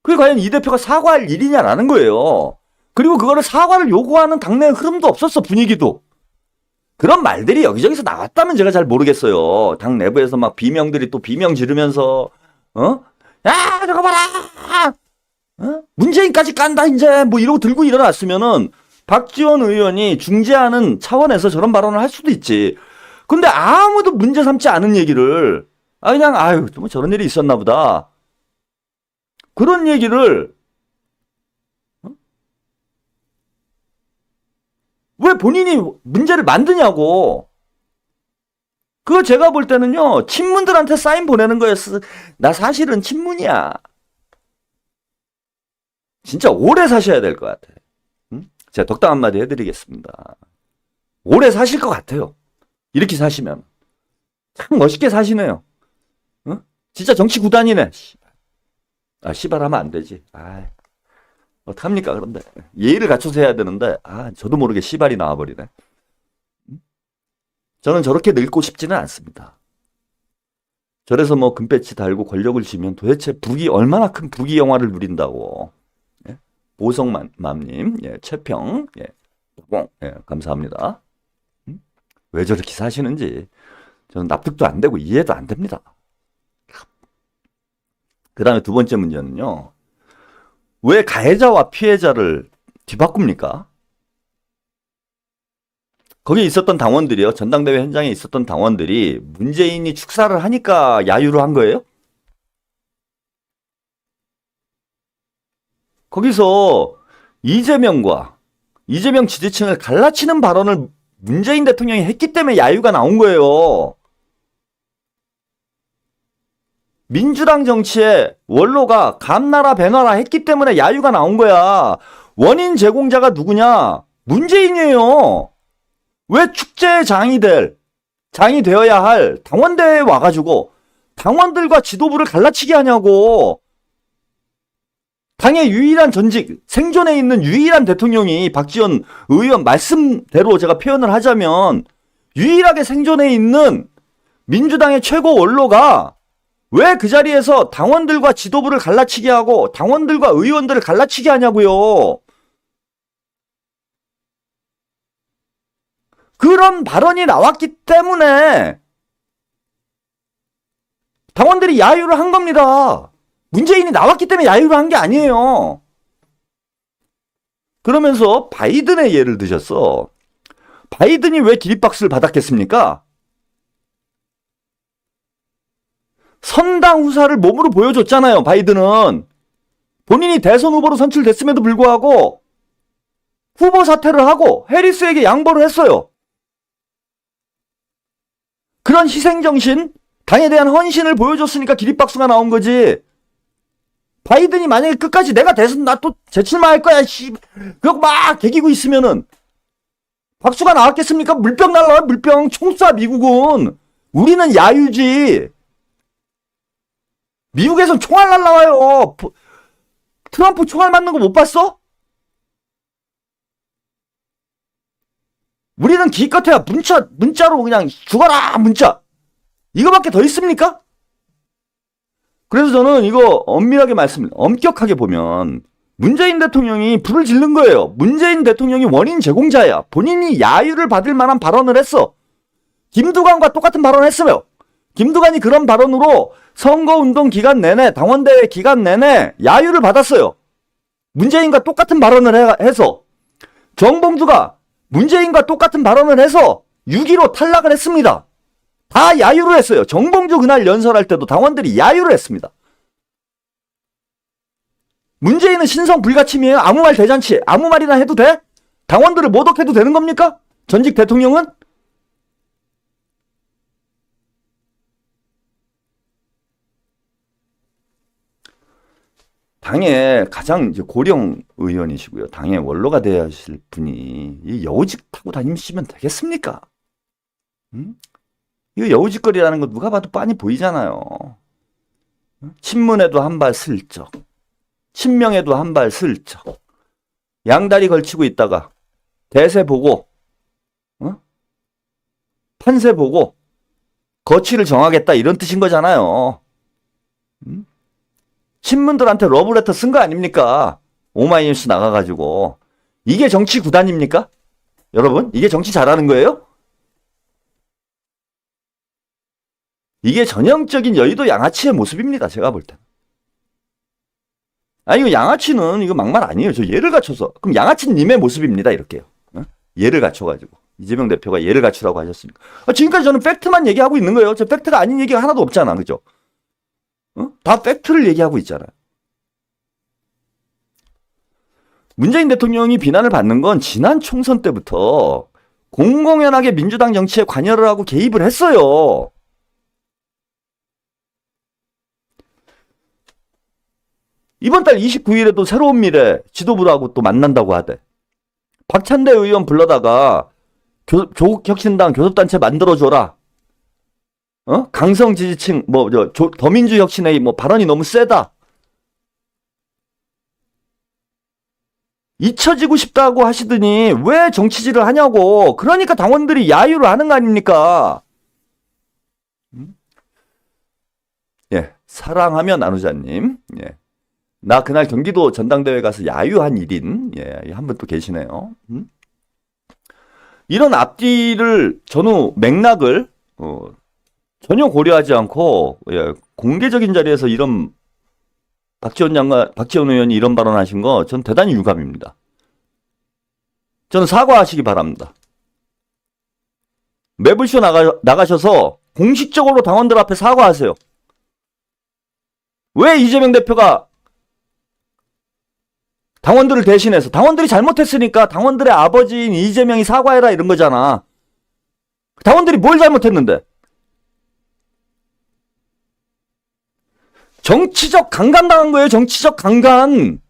그게 과연 이 대표가 사과할 일이냐라는 거예요. 그리고 그거를 사과를 요구하는 당내 흐름도 없었어, 분위기도. 그런 말들이 여기저기서 나왔다면 제가 잘 모르겠어요. 당 내부에서 막 비명들이 또 비명 지르면서, 야, 저거 봐라! 문재인까지 깐다, 이제! 뭐 이러고 들고 일어났으면은, 박지원 의원이 중재하는 차원에서 저런 발언을 할 수도 있지. 근데 아무도 문제 삼지 않은 얘기를, 그냥, 뭐 저런 일이 있었나 보다. 그런 얘기를, 왜 본인이 문제를 만드냐고. 그거 제가 볼 때는요, 친문들한테 사인 보내는 거였어. 나 사실은 친문이야. 진짜 오래 사셔야 될 것 같아. 제가 덕담 한마디 해드리겠습니다. 오래 사실 것 같아요. 이렇게 사시면. 참 멋있게 사시네요. 진짜 정치 구단이네. 씨발 하면 안 되지. 어떡합니까, 그런데. 예의를 갖춰서 해야 되는데, 저도 모르게 씨발이 나와버리네. 저는 저렇게 늙고 싶지는 않습니다. 저래서 뭐 금배지 달고 권력을 쥐면 도대체 얼마나 큰 부귀 영화를 누린다고. 보성맘님, 최평, 감사합니다. 왜 저렇게 사시는지 저는 납득도 안 되고 이해도 안 됩니다. 그 다음에 두 번째 문제는요. 왜 가해자와 피해자를 뒤바꿉니까? 거기에 있었던 당원들이요. 전당대회 현장에 있었던 당원들이 문재인이 축사를 하니까 야유를 한 거예요? 거기서 이재명 지지층을 갈라치는 발언을 문재인 대통령이 했기 때문에 야유가 나온 거예요. 민주당 정치에 원로가 감나라 배나라 했기 때문에 야유가 나온 거야. 원인 제공자가 누구냐? 문재인이에요. 왜 축제의 장이 되어야 할 당원대회에 와가지고 당원들과 지도부를 갈라치게 하냐고. 당의 유일한 전직, 생존해 있는 유일한 대통령이 박지원 의원 말씀대로 제가 표현을 하자면 유일하게 생존해 있는 민주당의 최고 원로가 왜 그 자리에서 당원들과 지도부를 갈라치게 하고 당원들과 의원들을 갈라치게 하냐고요. 그런 발언이 나왔기 때문에 당원들이 야유를 한 겁니다. 문재인이 나왔기 때문에 야유를 한 게 아니에요. 그러면서 바이든의 예를 드셨어. 바이든이 왜 기립박수를 받았겠습니까? 선당 후사를 몸으로 보여줬잖아요. 바이든은 본인이 대선 후보로 선출됐음에도 불구하고 후보 사퇴를 하고 해리스에게 양보를 했어요. 그런 희생정신, 당에 대한 헌신을 보여줬으니까 기립박수가 나온 거지. 바이든이 만약에 끝까지 내가 대선 나 또 재출마할 거야 그거 막 개기고 있으면은 박수가 나왔겠습니까? 물병 날라와요. 물병. 총 쏴 미국은. 우리는 야유지. 미국에선 총알 날라와요. 트럼프 총알 맞는 거 못 봤어? 우리는 기껏해야 문자로 그냥 죽어라 문자. 이거밖에 더 있습니까? 그래서 저는 이거 엄밀하게 엄격하게 보면 문재인 대통령이 불을 지른 거예요. 문재인 대통령이 원인 제공자야. 본인이 야유를 받을 만한 발언을 했어. 김두관과 똑같은 발언을 했어요. 김두관이 그런 발언으로 선거운동 기간 내내, 당원대회 기간 내내 야유를 받았어요. 문재인과 똑같은 발언을 해서. 정봉주가 문재인과 똑같은 발언을 해서 6.15 탈락을 했습니다. 다 야유를 했어요. 정봉주 그날 연설할 때도 당원들이 야유를 했습니다. 문재인은 신성 불가침이에요. 아무 말 대잔치. 아무 말이나 해도 돼? 당원들을 모독해도 되는 겁니까? 전직 대통령은? 당의 가장 이제 고령 의원이시고요. 당의 원로가 되어야 하실 분이 이 여우직 타고 다니시면 되겠습니까? 이거 여우직거리라는 거 누가 봐도 빤히 보이잖아요. 친문에도 한 발 슬쩍. 친명에도 한 발 슬쩍. 양다리 걸치고 있다가 대세 보고 판세 보고 거취를 정하겠다 이런 뜻인 거잖아요. 친문들한테 러브레터 쓴 거 아닙니까? 오마이뉴스 나가가지고. 이게 정치 구단입니까? 여러분 이게 정치 잘하는 거예요? 이게 전형적인 여의도 양아치의 모습입니다. 제가 볼 때. 아니 이거 양아치는 이거 막말 아니에요. 저 예를 갖춰서. 그럼 양아치님의 모습입니다. 이렇게요. 예를 갖춰가지고. 이재명 대표가 예를 갖추라고 하셨으니까. 지금까지 저는 팩트만 얘기하고 있는 거예요. 저 팩트가 아닌 얘기가 하나도 없잖아. 그죠? 다 팩트를 얘기하고 있잖아요. 문재인 대통령이 비난을 받는 건 지난 총선 때부터 공공연하게 민주당 정치에 관여를 하고 개입을 했어요. 이번 달 29일에도 새로운 미래 지도부하고 또 만난다고 하대. 박찬대 의원 불러다가 조국혁신당 교섭단체 만들어줘라. 강성 지지층, 더민주 혁신의 발언이 너무 세다. 잊혀지고 싶다고 하시더니 왜 정치질을 하냐고. 그러니까 당원들이 야유를 하는 거 아닙니까? 예, 사랑하며 나누자님. 예. 나 그날 경기도 전당대회 가서 야유한 일인, 예, 한 분 또 계시네요. 이런 앞뒤를, 전후 맥락을, 전혀 고려하지 않고, 예, 공개적인 자리에서 이런 박지원 의원이 이런 발언 하신 거, 전 대단히 유감입니다. 저는 사과하시기 바랍니다. 매불쇼 나가셔서 공식적으로 당원들 앞에 사과하세요. 왜 이재명 대표가 당원들을 대신해서, 당원들이 잘못했으니까 당원들의 아버지인 이재명이 사과해라 이런 거잖아. 당원들이 뭘 잘못했는데? 정치적 강간 당한 거예요. 정치적 강간.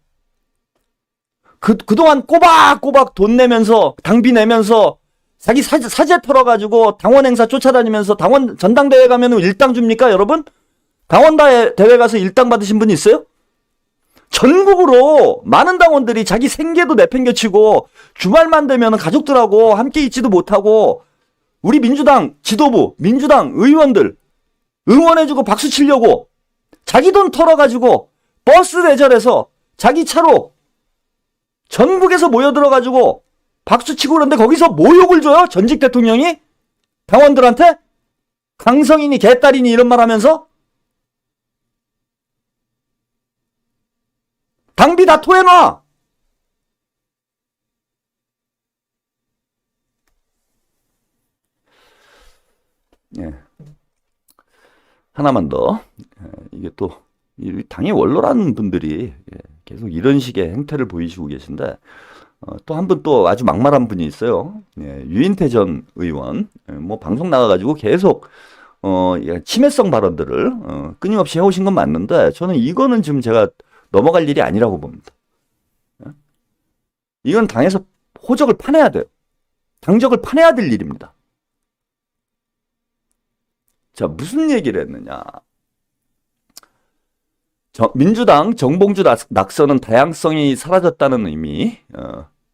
그동안 꼬박꼬박 돈 내면서, 당비 내면서, 자기 사제 털어가지고 당원 행사 쫓아다니면서 당원 전당대회 가면 일당 줍니까, 여러분? 당원대회 가서 일당 받으신 분 있어요? 전국으로 많은 당원들이 자기 생계도 내팽겨치고 주말만 되면 가족들하고 함께 있지도 못하고 우리 민주당 지도부, 민주당 의원들 응원해주고 박수 치려고 자기 돈 털어가지고 버스 대절해서 자기 차로 전국에서 모여들어가지고 박수치고 그러는데 거기서 모욕을 줘요? 전직 대통령이? 당원들한테? 강성인이 개딸이니 이런 말 하면서? 당비 다 토해놔! 예. 하나만 더. 이게 또, 이 당의 원로라는 분들이 계속 이런 식의 행태를 보이시고 계신데, 또 한 분 또 아주 막말한 분이 있어요. 유인태 전 의원. 뭐 방송 나가가지고 계속, 침해성 발언들을, 끊임없이 해오신 건 맞는데, 저는 이거는 지금 제가 넘어갈 일이 아니라고 봅니다. 이건 당에서 호적을 파내야 돼요. 당적을 파내야 될 일입니다. 자, 무슨 얘기를 했느냐. 민주당 정봉주 낙선은 다양성이 사라졌다는 의미,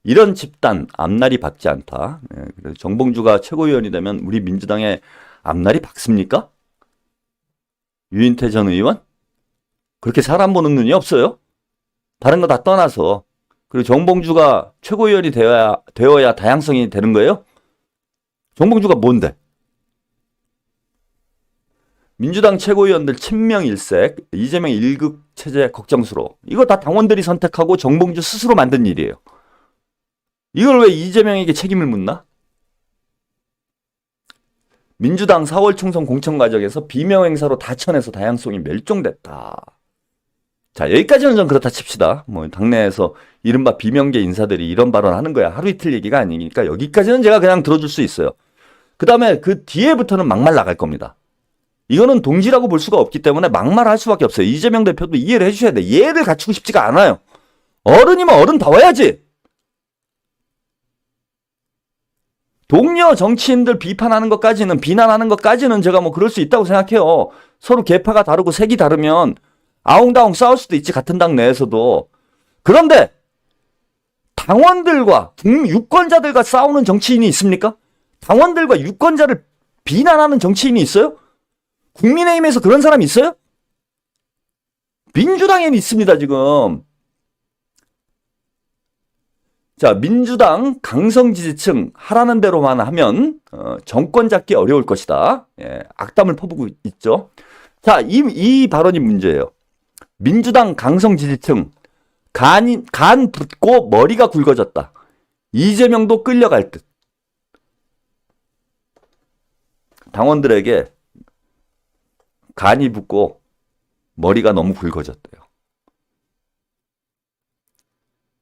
이런 집단 앞날이 밝지 않다. 그래서 정봉주가 최고위원이 되면 우리 민주당의 앞날이 밝습니까? 유인태 전 의원? 그렇게 사람 보는 눈이 없어요? 다른 거 다 떠나서. 그리고 정봉주가 최고위원이 되어야 다양성이 되는 거예요? 정봉주가 뭔데? 민주당 최고위원들 친명일색, 이재명 1급 체제 걱정스러워. 이거 다 당원들이 선택하고 정봉주 스스로 만든 일이에요. 이걸 왜 이재명에게 책임을 묻나? 민주당 4월 총선 공천 과정에서 비명행사로 다 쳐내서 다양성이 멸종됐다. 자, 여기까지는 좀 그렇다 칩시다. 뭐 당내에서 이른바 비명계 인사들이 이런 발언하는 거야. 하루 이틀 얘기가 아니니까 여기까지는 제가 그냥 들어줄 수 있어요. 그 다음에 그 뒤에부터는 막말 나갈 겁니다. 이거는 동지라고 볼 수가 없기 때문에 막말할 수밖에 없어요. 이재명 대표도 이해를 해주셔야 돼. 이해를 갖추고 싶지가 않아요. 어른이면 어른다워야지. 동료 정치인들 비판하는 것까지는, 비난하는 것까지는 제가 뭐 그럴 수 있다고 생각해요. 서로 계파가 다르고 색이 다르면 아웅다웅 싸울 수도 있지, 같은 당 내에서도. 그런데 당원들과 유권자들과 싸우는 정치인이 있습니까? 당원들과 유권자를 비난하는 정치인이 있어요? 국민의힘에서 그런 사람이 있어요? 민주당에는 있습니다, 지금. 자, 민주당 강성 지지층 하라는 대로만 하면 정권 잡기 어려울 것이다. 악담을 퍼부고 있죠. 자, 이 발언이 문제예요. 민주당 강성 지지층 간 붓고 머리가 굵어졌다. 이재명도 끌려갈 듯. 당원들에게 간이 붓고 머리가 너무 굵어졌대요.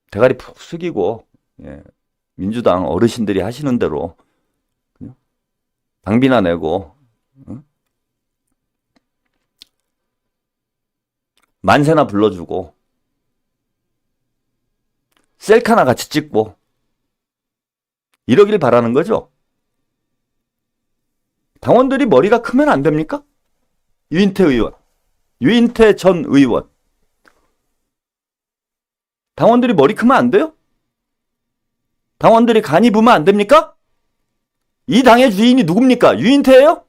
대가리 푹 숙이고 민주당 어르신들이 하시는 대로 당비나 내고 만세나 불러주고 셀카나 같이 찍고 이러길 바라는 거죠. 당원들이 머리가 크면 안 됩니까? 유인태 의원, 유인태 전 의원. 당원들이 머리 크면 안 돼요? 당원들이 간이 부으면 안 됩니까? 이 당의 주인이 누굽니까? 유인태예요?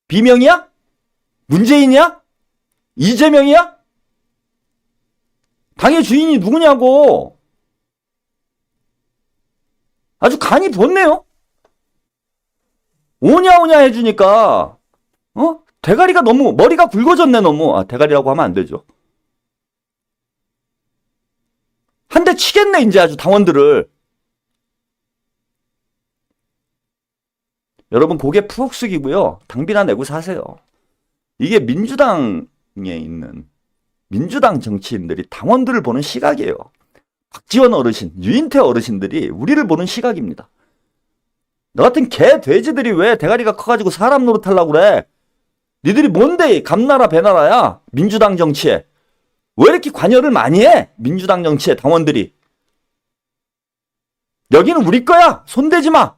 비명이야? 문재인이야? 이재명이야? 당의 주인이 누구냐고. 아주 간이 부었네요. 오냐오냐 해주니까 대가리가 너무, 머리가 굵어졌네, 너무. 대가리라고 하면 안 되죠. 한 대 치겠네, 이제 아주 당원들을. 여러분, 고개 푹 숙이고요. 당비나 내고 사세요. 이게 민주당에 있는 민주당 정치인들이 당원들을 보는 시각이에요. 박지원 어르신, 유인태 어르신들이 우리를 보는 시각입니다. 너 같은 개 돼지들이 왜 대가리가 커가지고 사람 노릇하려고 그래? 니들이 뭔데 감나라 배나라야? 민주당 정치에. 왜 이렇게 관여를 많이 해? 민주당 정치에 당원들이. 여기는 우리 거야. 손대지 마.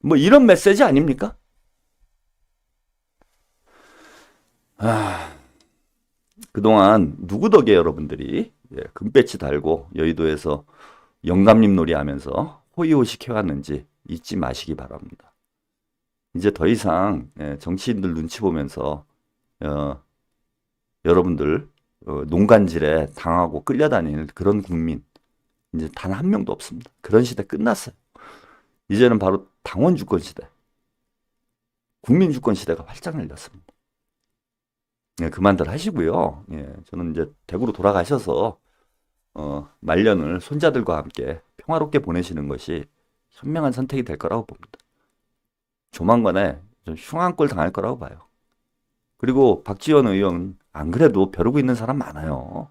뭐 이런 메시지 아닙니까? 그동안 누구 덕에 여러분들이 금배치 달고 여의도에서 영감님 놀이 하면서 호의호식 해왔는지 잊지 마시기 바랍니다. 이제 더 이상 정치인들 눈치 보면서 여러분들 농간질에 당하고 끌려다니는 그런 국민 이제 단 한 명도 없습니다. 그런 시대 끝났어요. 이제는 바로 당원 주권 시대, 국민 주권 시대가 활짝 열렸습니다. 예, 그만들 하시고요. 예, 저는 이제 대구로 돌아가셔서 말년을 손자들과 함께 평화롭게 보내시는 것이 현명한 선택이 될 거라고 봅니다. 조만간에 좀 흉한 꼴 당할 거라고 봐요. 그리고 박지원 의원 안 그래도 벼르고 있는 사람 많아요.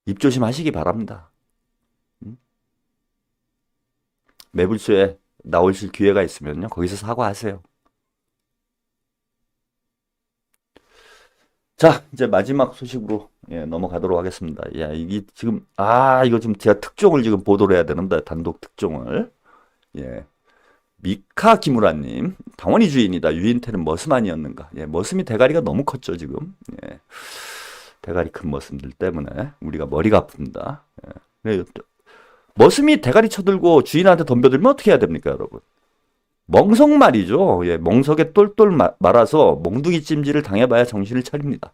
입 조심하시기 바랍니다. 매불쇼에 나오실 기회가 있으면요, 거기서 사과하세요. 자, 이제 마지막 소식으로 넘어가도록 하겠습니다. 야, 이게 지금 이거 지금 제가 특종을 지금 보도를 해야 되는데, 단독 특종을. 예. 미카 기무라님, 당원이 주인이다. 유인태는 머슴아니었는가? 예, 머슴이 대가리가 너무 컸죠, 지금. 예. 대가리 큰 머슴들 때문에 우리가 머리가 아픕니다. 예. 머슴이 대가리 쳐들고 주인한테 덤벼들면 어떻게 해야 됩니까, 여러분? 멍석 말이죠. 예, 멍석에 똘똘 말아서 몽둥이 찜질을 당해봐야 정신을 차립니다.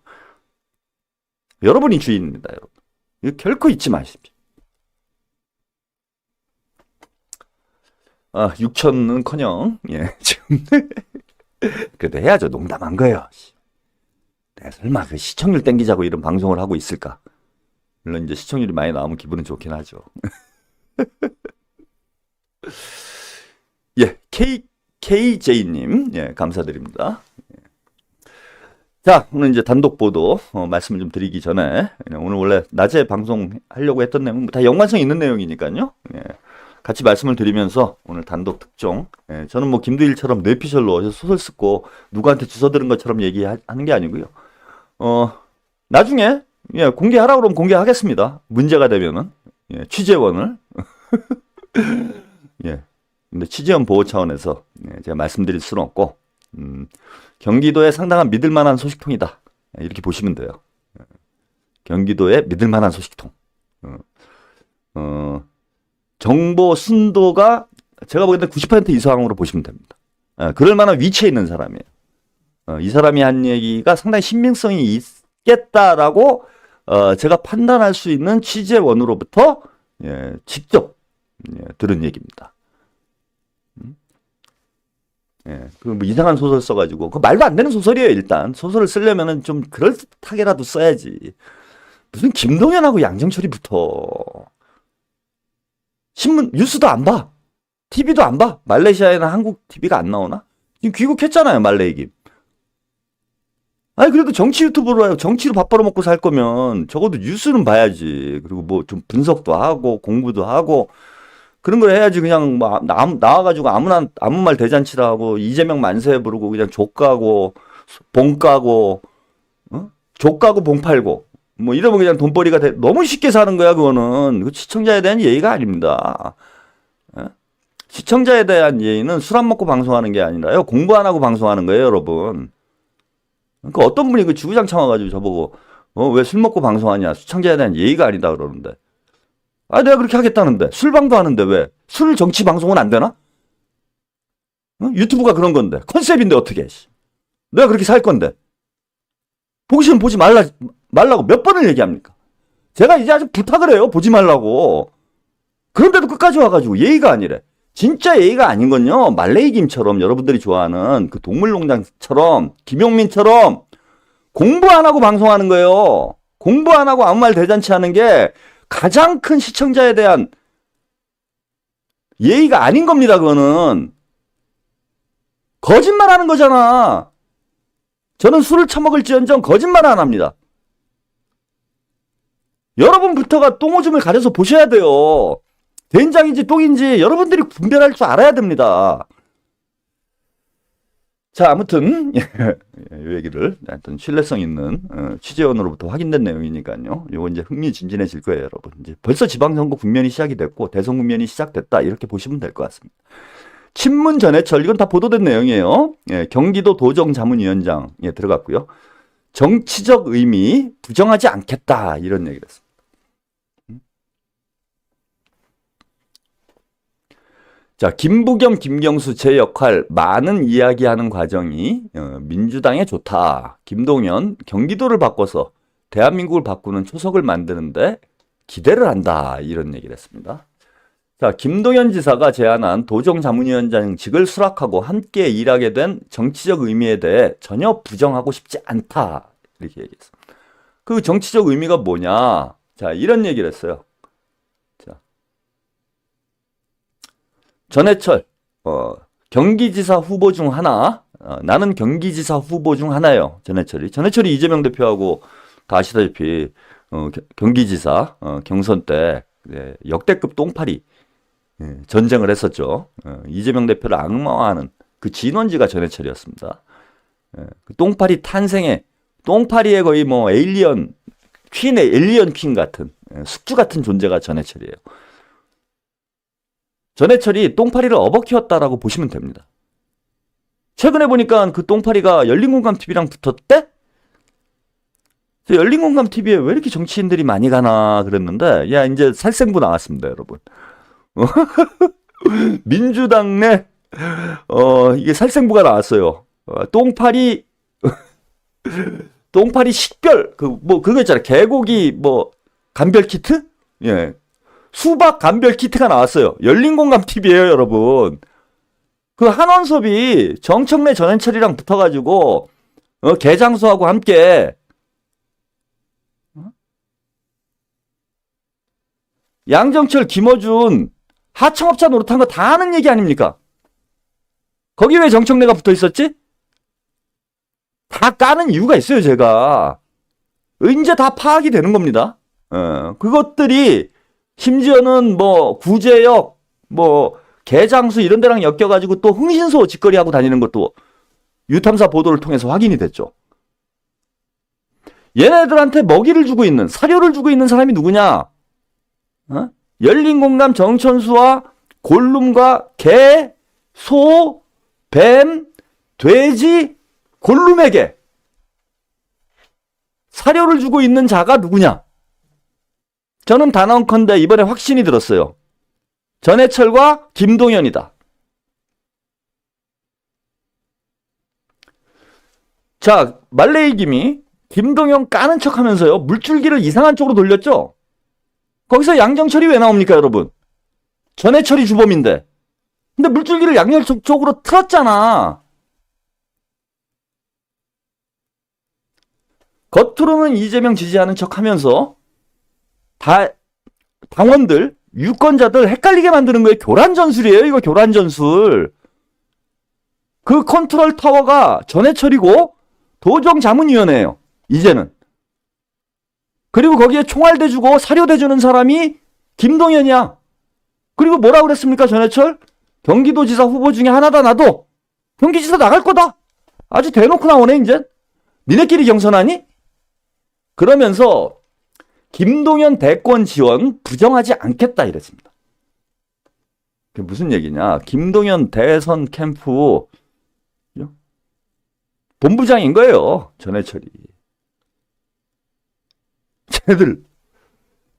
여러분이 주인입니다, 여러분. 이거 결코 잊지 마십시오. 6천은커녕, 예, 지금 그래도 해야죠. 농담한 거예요. 내가 설마 그 시청률 땡기자고 이런 방송을 하고 있을까? 물론 이제 시청률이 많이 나오면 기분은 좋긴 하죠. 예, KJ님, 예, 감사드립니다. 예. 자, 오늘 이제 단독 보도, 말씀을 좀 드리기 전에, 오늘 원래 낮에 방송하려고 했던 내용, 다 연관성 있는 내용이니까요. 예, 같이 말씀을 드리면서 오늘 단독 특종, 예, 저는 뭐 김두일처럼 뇌피셜로 소설 쓰고 누구한테 주워 들은 것처럼 얘기하는 게 아니고요. 나중에, 예, 공개하라고 그러면 공개하겠습니다. 문제가 되면은, 예, 취재원을. 예. 근데 취재원 보호 차원에서 제가 말씀드릴 수는 없고, 경기도에 상당한 믿을 만한 소식통이다. 이렇게 보시면 돼요. 경기도에 믿을 만한 소식통. 정보 순도가 제가 보기에는 90% 이상으로 보시면 됩니다. 그럴 만한 위치에 있는 사람이에요. 이 사람이 한 얘기가 상당히 신빙성이 있겠다라고 제가 판단할 수 있는 취재원으로부터 직접 들은 얘기입니다. 예, 뭐 이상한 소설 써가지고, 그 말도 안 되는 소설이에요, 일단. 소설을 쓰려면은 좀 그럴듯하게라도 써야지. 무슨 김동연하고 양정철이부터. 신문, 뉴스도 안 봐. TV도 안 봐. 말레이시아에는 한국 TV가 안 나오나? 지금 귀국했잖아요, 말레이 김. 아니, 그래도 정치 유튜브로 해요. 정치로 밥 벌어먹고 살 거면 적어도 뉴스는 봐야지. 그리고 뭐 좀 분석도 하고, 공부도 하고, 그런 걸 해야지. 그냥 나와가지고 아무 말 대잔치를 하고 이재명 만세 부르고 그냥 족가고 봉 까고 족 가고 봉 팔고 뭐 이러면 그냥 돈벌이가 너무 쉽게 사는 거야. 그거는 그 시청자에 대한 예의가 아닙니다. 시청자에 대한 예의는 술 안 먹고 방송하는 게 아니라요, 공부 안 하고 방송하는 거예요, 여러분. 그러니까 어떤 분이 그 주구장창 와가지고 저보고 왜 술 먹고 방송하냐, 시청자에 대한 예의가 아니다 그러는데. 내가 그렇게 하겠다는데. 술방도 하는데 왜? 술 정치 방송은 안 되나? 유튜브가 그런 건데. 컨셉인데 어떻게 해. 내가 그렇게 살 건데. 보기 싫으면 보지 말라고 몇 번을 얘기합니까? 제가 이제 아주 부탁을 해요. 보지 말라고. 그런데도 끝까지 와가지고 예의가 아니래. 진짜 예의가 아닌 건요, 말레이 김처럼 여러분들이 좋아하는 그 동물농장처럼 김용민처럼 공부 안 하고 방송하는 거예요. 공부 안 하고 아무 말 대잔치 하는 게 가장 큰 시청자에 대한 예의가 아닌 겁니다. 그거는 거짓말 하는 거잖아. 저는 술을 처먹을지언정 거짓말 안 합니다. 여러분부터가 똥오줌을 가려서 보셔야 돼요. 된장인지 똥인지 여러분들이 분별할 줄 알아야 됩니다. 자, 아무튼 이 얘기를 하여튼 신뢰성 있는 취재원으로부터 확인된 내용이니까요. 이거 이제 흥미진진해질 거예요, 여러분. 이제 벌써 지방선거 국면이 시작이 됐고 대선 국면이 시작됐다, 이렇게 보시면 될 것 같습니다. 친문 전해철, 이건 다 보도된 내용이에요. 예, 경기도 도정자문위원장에 들어갔고요. 정치적 의미 부정하지 않겠다, 이런 얘기를 했습니다. 자, 김부겸, 김경수 제 역할 많은 이야기하는 과정이 민주당에 좋다. 김동연, 경기도를 바꿔서 대한민국을 바꾸는 초석을 만드는데 기대를 한다. 이런 얘기를 했습니다. 자, 김동연 지사가 제안한 도정자문위원장직을 수락하고 함께 일하게 된 정치적 의미에 대해 전혀 부정하고 싶지 않다. 이렇게 얘기했습니다. 그 정치적 의미가 뭐냐? 자, 이런 얘기를 했어요. 자, 전해철, 경기지사 후보 중 하나, 나는 경기지사 후보 중 하나예요. 전해철이 이재명 대표하고 다 아시다시피 경기지사 경선 때 역대급 똥파리 전쟁을 했었죠. 이재명 대표를 악마화하는 그 진원지가 전해철이었습니다. 그 똥파리 탄생의 똥파리의 거의 뭐 에일리언 퀸 같은 숙주 같은 존재가 전해철이에요. 전해철이 똥파리를 업어키웠다라고 보시면 됩니다. 최근에 보니까 그 똥파리가 열린공감TV랑 붙었대? 열린공감TV에 왜 이렇게 정치인들이 많이 가나 그랬는데, 야, 이제 살생부 나왔습니다, 여러분. 민주당 내, 이게 살생부가 나왔어요. 똥파리 식별, 그거 있잖아. 개고기, 간별 키트? 예. 수박 간별 키트가 나왔어요. 열린공감TV에요, 여러분. 그 한원섭이 정청래 전해철이랑 붙어가지고, 개장수하고 함께, 양정철, 김어준, 하청업자 노릇한 거 다 아는 얘기 아닙니까? 거기 왜 정청래가 붙어 있었지? 다 까는 이유가 있어요, 제가. 이제 다 파악이 되는 겁니다. 그것들이, 심지어는 구제역, 개장수 이런 데랑 엮여가지고 또 흥신소 짓거리 하고 다니는 것도 유탐사 보도를 통해서 확인이 됐죠. 얘네들한테 먹이를 주고 있는, 사료를 주고 있는 사람이 누구냐? 열린공감 정천수와 골룸과 개, 소, 뱀, 돼지, 골룸에게 사료를 주고 있는 자가 누구냐? 저는 단언컨대 이번에 확신이 들었어요. 전해철과 김동연이다. 자, 말레이 김이 김동연 까는 척 하면서요, 물줄기를 이상한 쪽으로 돌렸죠? 거기서 양정철이 왜 나옵니까, 여러분? 전해철이 주범인데. 근데 물줄기를 양정철 쪽으로 틀었잖아. 겉으로는 이재명 지지하는 척 하면서 당원들, 유권자들 헷갈리게 만드는 거예요. 교란 전술이에요, 이거 교란 전술. 그 컨트롤 타워가 전해철이고 도정자문위원회예요, 이제는. 그리고 거기에 총알 대주고 사료 대주는 사람이 김동연이야. 그리고 뭐라 그랬습니까, 전해철? 경기도지사 후보 중에 하나다, 나도. 경기지사 나갈 거다. 아주 대놓고 나오네, 이제. 니네끼리 경선하니? 그러면서 김동연 대권 지원 부정하지 않겠다 이랬습니다. 그게 무슨 얘기냐? 김동연 대선 캠프 본부장인 거예요, 전해철이. 쟤네들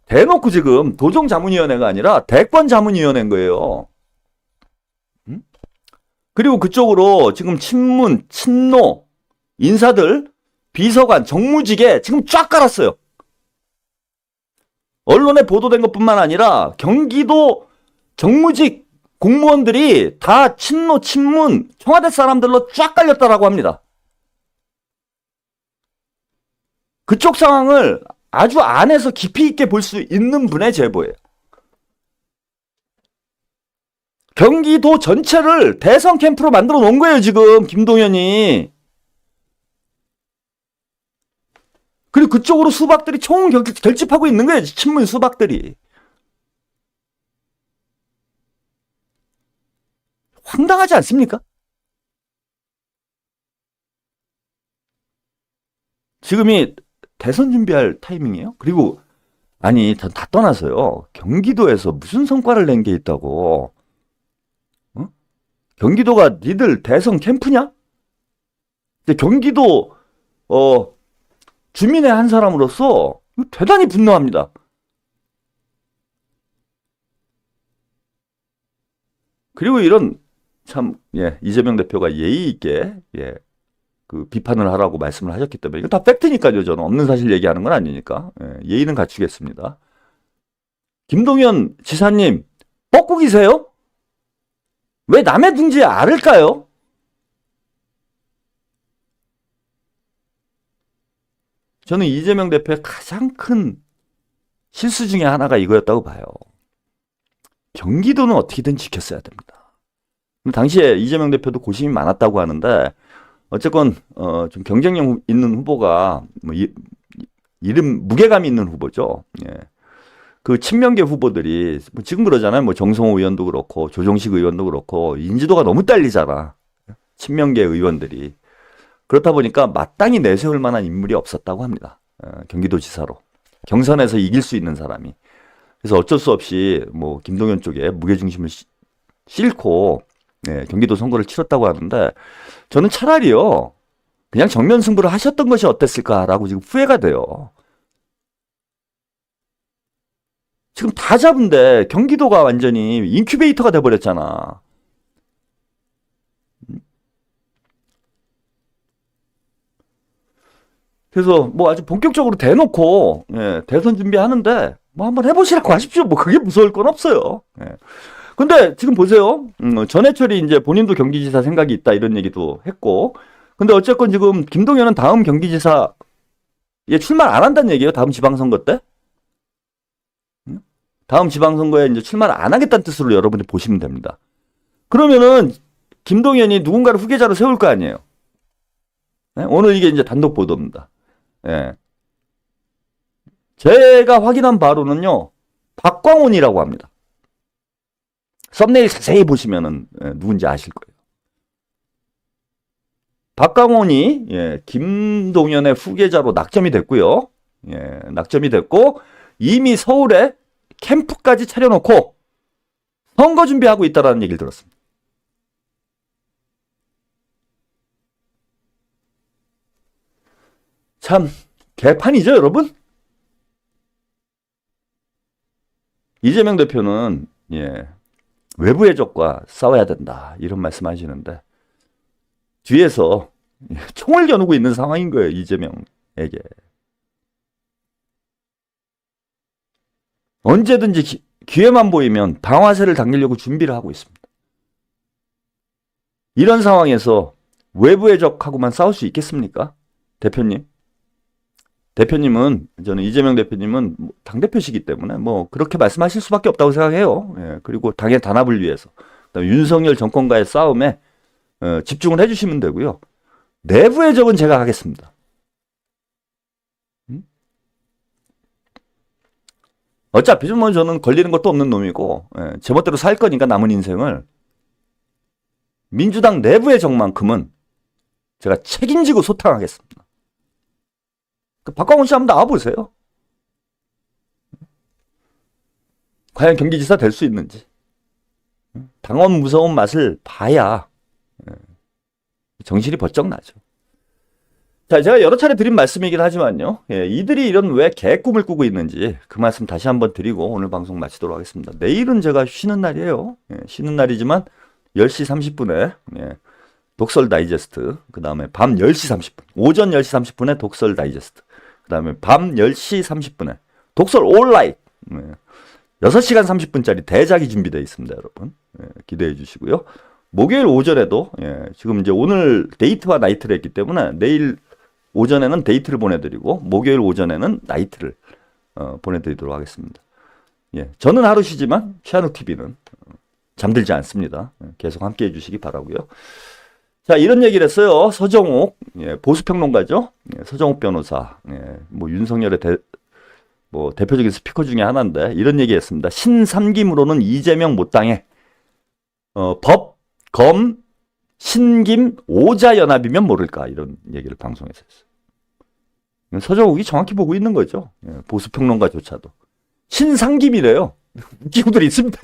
대놓고 지금 도정자문위원회가 아니라 대권자문위원회인 거예요. 응? 그리고 그쪽으로 지금 친문, 친노 인사들, 비서관, 정무직에 지금 쫙 깔았어요. 언론에 보도된 것뿐만 아니라 경기도 정무직 공무원들이 다 친노, 친문, 청와대 사람들로 쫙 깔렸다라고 합니다. 그쪽 상황을 아주 안에서 깊이 있게 볼 수 있는 분의 제보예요. 경기도 전체를 대선 캠프로 만들어 놓은 거예요, 지금 김동연이. 그리고 그쪽으로 수박들이 총 결집하고 있는 거예요, 친문 수박들이. 황당하지 않습니까? 지금이 대선 준비할 타이밍이에요? 그리고 아니 다 떠나서요, 경기도에서 무슨 성과를 낸 게 있다고? 경기도가 니들 대선 캠프냐? 경기도 주민의 한 사람으로서 대단히 분노합니다. 그리고 이런 이재명 대표가 예의 있게 그 비판을 하라고 말씀을 하셨기 때문에 이거 다 팩트니까요. 저는 없는 사실 얘기하는 건 아니니까 예의는 갖추겠습니다. 김동연 지사님, 뻐꾸기세요? 왜 남의 둥지에 알을 까요? 저는 이재명 대표의 가장 큰 실수 중에 하나가 이거였다고 봐요. 경기도는 어떻게든 지켰어야 됩니다. 당시에 이재명 대표도 고심이 많았다고 하는데 어쨌건 좀 경쟁력 있는 후보가 뭐 이름 무게감 있는 후보죠. 예. 그 친명계 후보들이 뭐 지금 그러잖아요. 뭐 정성호 의원도 그렇고 조정식 의원도 그렇고 인지도가 너무 딸리잖아. 친명계 의원들이. 그렇다 보니까 마땅히 내세울 만한 인물이 없었다고 합니다. 경기도지사로. 경선에서 이길 수 있는 사람이. 그래서 어쩔 수 없이 뭐 김동연 쪽에 무게중심을 싣고 경기도 선거를 치렀다고 하는데 저는 차라리요. 그냥 정면 승부를 하셨던 것이 어땠을까라고 지금 후회가 돼요. 지금 다 잡은데 경기도가 완전히 인큐베이터가 돼버렸잖아. 그래서 뭐 아주 본격적으로 대놓고 대선 준비하는데 뭐 한번 해보시라고 하십시오. 뭐 그게 무서울 건 없어요. 근데 지금 보세요. 전해철이 이제 본인도 경기지사 생각이 있다 이런 얘기도 했고, 근데 어쨌건 지금 김동연은 다음 경기지사에 출마 안 한다는 얘기예요. 다음 지방선거 때. 다음 지방선거에 이제 출마를 안 하겠다는 뜻으로 여러분이 보시면 됩니다. 그러면은 김동연이 누군가를 후계자로 세울 거 아니에요. 오늘 이게 이제 단독 보도입니다. 예. 제가 확인한 바로는요, 박광훈이라고 합니다. 썸네일 자세히 보시면은 누군지 아실 거예요. 박광훈이 김동연의 후계자로 낙점이 됐고요. 낙점이 됐고 이미 서울에 캠프까지 차려놓고 선거 준비하고 있다라는 얘기를 들었습니다. 참 개판이죠, 여러분? 이재명 대표는 외부의 적과 싸워야 된다 이런 말씀하시는데 뒤에서 총을 겨누고 있는 상황인 거예요, 이재명에게. 언제든지 기회만 보이면 방아쇠를 당기려고 준비를 하고 있습니다. 이런 상황에서 외부의 적하고만 싸울 수 있겠습니까? 대표님? 대표님은, 저는 이재명 대표님은 당대표시기 때문에 뭐 그렇게 말씀하실 수밖에 없다고 생각해요. 그리고 당의 단합을 위해서. 그다음에 윤석열 정권과의 싸움에 집중을 해주시면 되고요. 내부의 적은 제가 하겠습니다. 어차피 뭐 저는 걸리는 것도 없는 놈이고 제멋대로 살 거니까 남은 인생을 민주당 내부의 적만큼은 제가 책임지고 소탕하겠습니다. 박광훈 씨 한번 나와보세요. 과연 경기지사 될 수 있는지. 당원 무서운 맛을 봐야 정신이 번쩍 나죠. 자, 제가 여러 차례 드린 말씀이긴 하지만요. 이들이 이런 왜 개꿈을 꾸고 있는지 그 말씀 다시 한번 드리고 오늘 방송 마치도록 하겠습니다. 내일은 제가 쉬는 날이에요. 쉬는 날이지만 10시 30분에 독설 다이제스트, 그 다음에 밤 10시 30분, 오전 10시 30분에 독설 다이제스트, 그 다음에 밤 10시 30분에 독설 온라인, 6시간 30분짜리 대작이 준비되어 있습니다, 여러분. 기대해 주시고요. 목요일 오전에도, 지금 이제 오늘 데이트와 나이트를 했기 때문에 내일 오전에는 데이트를 보내드리고, 목요일 오전에는 나이트를 보내드리도록 하겠습니다. 저는 하루 쉬지만, 최한욱 TV는 잠들지 않습니다. 계속 함께 해주시기 바라고요. 자, 이런 얘기를 했어요. 서정욱, 보수평론가죠. 서정욱 변호사, 뭐 윤석열의 대표적인 스피커 중에 하나인데 이런 얘기했습니다. 신삼김으로는 이재명 못 당해. 법, 검, 신김, 오자 연합이면 모를까 이런 얘기를 방송에서 했어요. 서정욱이 정확히 보고 있는 거죠. 보수평론가조차도. 신상김이래요. 웃기고들 있습니다.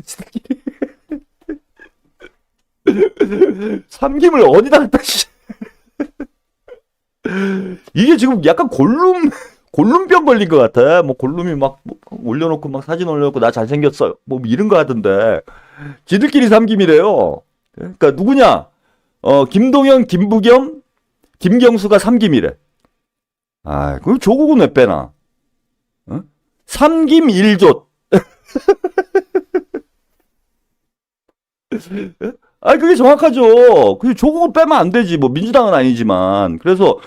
삼김을 어디다 갖다 이게 지금 약간 골룸병 걸린 것 같아. 뭐 골룸이 막 올려놓고 막 사진 올려놓고 나 잘생겼어요. 뭐 이런 거 하던데 지들끼리 삼김이래요. 그러니까 누구냐? 김동연, 김부겸, 김경수가 삼김이래. 아, 그럼 조국은 왜 빼나? 삼김 일조. 아, 그게 정확하죠. 그 조국을 빼면 안 되지. 뭐 민주당은 아니지만. 그래서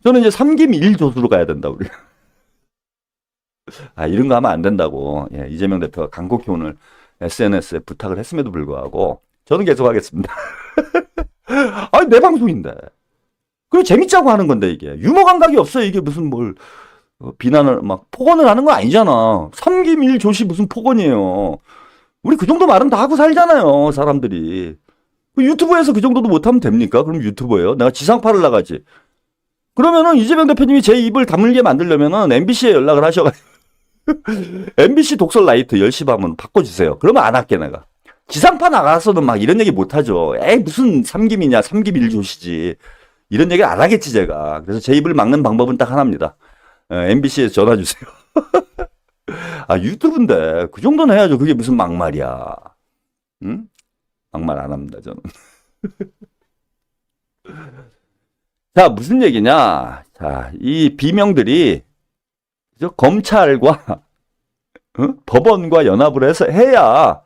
저는 이제 삼김 일조수로 가야 된다 우리. 아, 이런 거 하면 안 된다고. 예, 이재명 대표가 간곡히 오늘 SNS에 부탁을 했음에도 불구하고 저는 계속하겠습니다. 아니, 내 방송인데. 그리고 재밌자고 하는 건데 이게 유머 감각이 없어요. 이게 무슨 뭘 비난을 막 폭언을 하는 건 아니잖아. 삼김일 조시 무슨 폭언이에요. 우리 그 정도 말은 다 하고 살잖아요, 사람들이. 그 유튜브에서 그 정도도 못하면 됩니까? 그럼 유튜버예요. 내가 지상파를 나가지. 그러면은 이재명 대표님이 제 입을 다물게 만들려면은 MBC에 연락을 하셔가지고 MBC 독설 라이트 10시 밤은 바꿔주세요. 그러면 안 할게 내가. 지상파 나가서는 막 이런 얘기 못하죠. 에이 무슨 삼김이냐, 삼김일 조시지. 이런 얘기 안 하겠지 제가. 그래서 제 입을 막는 방법은 딱 하나입니다. MBC에 전화 주세요. 아, 유튜브인데 그 정도는 해야죠. 그게 무슨 막말이야. 응? 막말 안 합니다 저는. 자, 무슨 얘기냐. 자, 이 비명들이 검찰과 법원과 연합을 해서 해야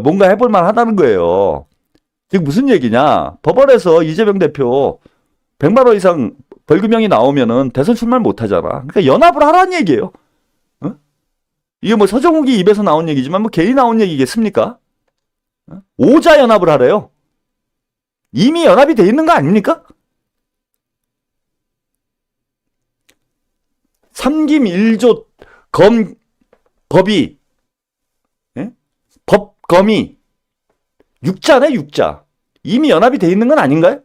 뭔가 해볼 만하다는 거예요. 즉 무슨 얘기냐. 법원에서 이재명 대표 100만 원 이상 벌금형이 나오면은 대선 출마를 못 하잖아. 그러니까 연합을 하라는 얘기예요. 이게 뭐 서정욱이 입에서 나온 얘기지만 뭐 괜히 나온 얘기겠습니까? 오자 연합을 하래요. 이미 연합이 돼 있는 거 아닙니까? 삼김 일조 법이 예? 법검이 육자네 육자. 이미 연합이 돼 있는 건 아닌가요?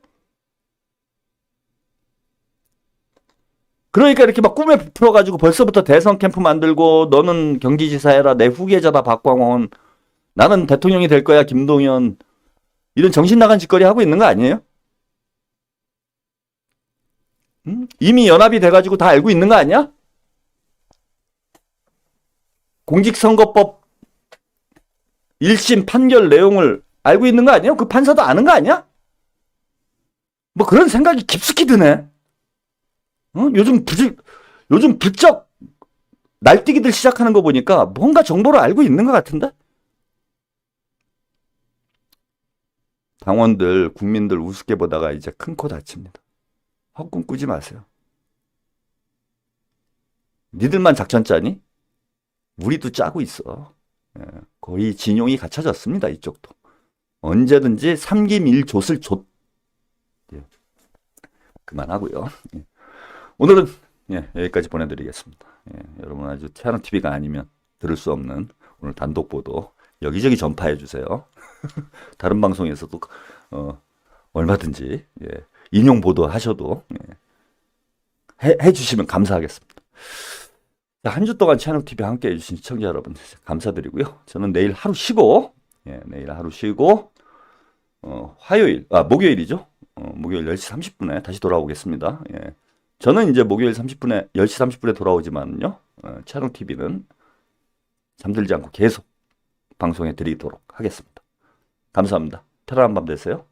그러니까 이렇게 막 꿈에 부풀어가지고 벌써부터 대선 캠프 만들고 너는 경기지사 해라. 내 후계자다 박광원. 나는 대통령이 될 거야 김동연. 이런 정신 나간 짓거리 하고 있는 거 아니에요? 이미 연합이 돼가지고 다 알고 있는 거 아니야? 공직선거법 1심 판결 내용을 알고 있는 거 아니에요? 그 판사도 아는 거 아니야? 뭐 그런 생각이 깊숙이 드네. 요즘 부쩍 날뛰기들 시작하는 거 보니까 뭔가 정보를 알고 있는 것 같은데? 당원들, 국민들 우습게 보다가 이제 큰 코 다칩니다. 헛꿈 꾸지 마세요. 니들만 작전 짜니? 우리도 짜고 있어. 예, 거의 진용이 갖춰졌습니다. 이쪽도. 언제든지 삼김일 좆을 줬. 예, 그만하고요. 예. 오늘은 여기까지 보내드리겠습니다. 여러분 아주 태아노TV가 아니면 들을 수 없는 오늘 단독 보도 여기저기 전파해 주세요. 다른 방송에서도 얼마든지 인용 보도 하셔도 해주시면 감사하겠습니다. 한 주 동안 채널TV 함께 해주신 시청자 여러분 감사드리고요. 저는 내일 하루 쉬고 목요일이죠. 목요일 10시 30분에 다시 돌아오겠습니다. 저는 이제 목요일 10시 30분에 돌아오지만요. 채널TV는 잠들지 않고 계속 방송해 드리도록 하겠습니다. 감사합니다. 편안한 밤 되세요.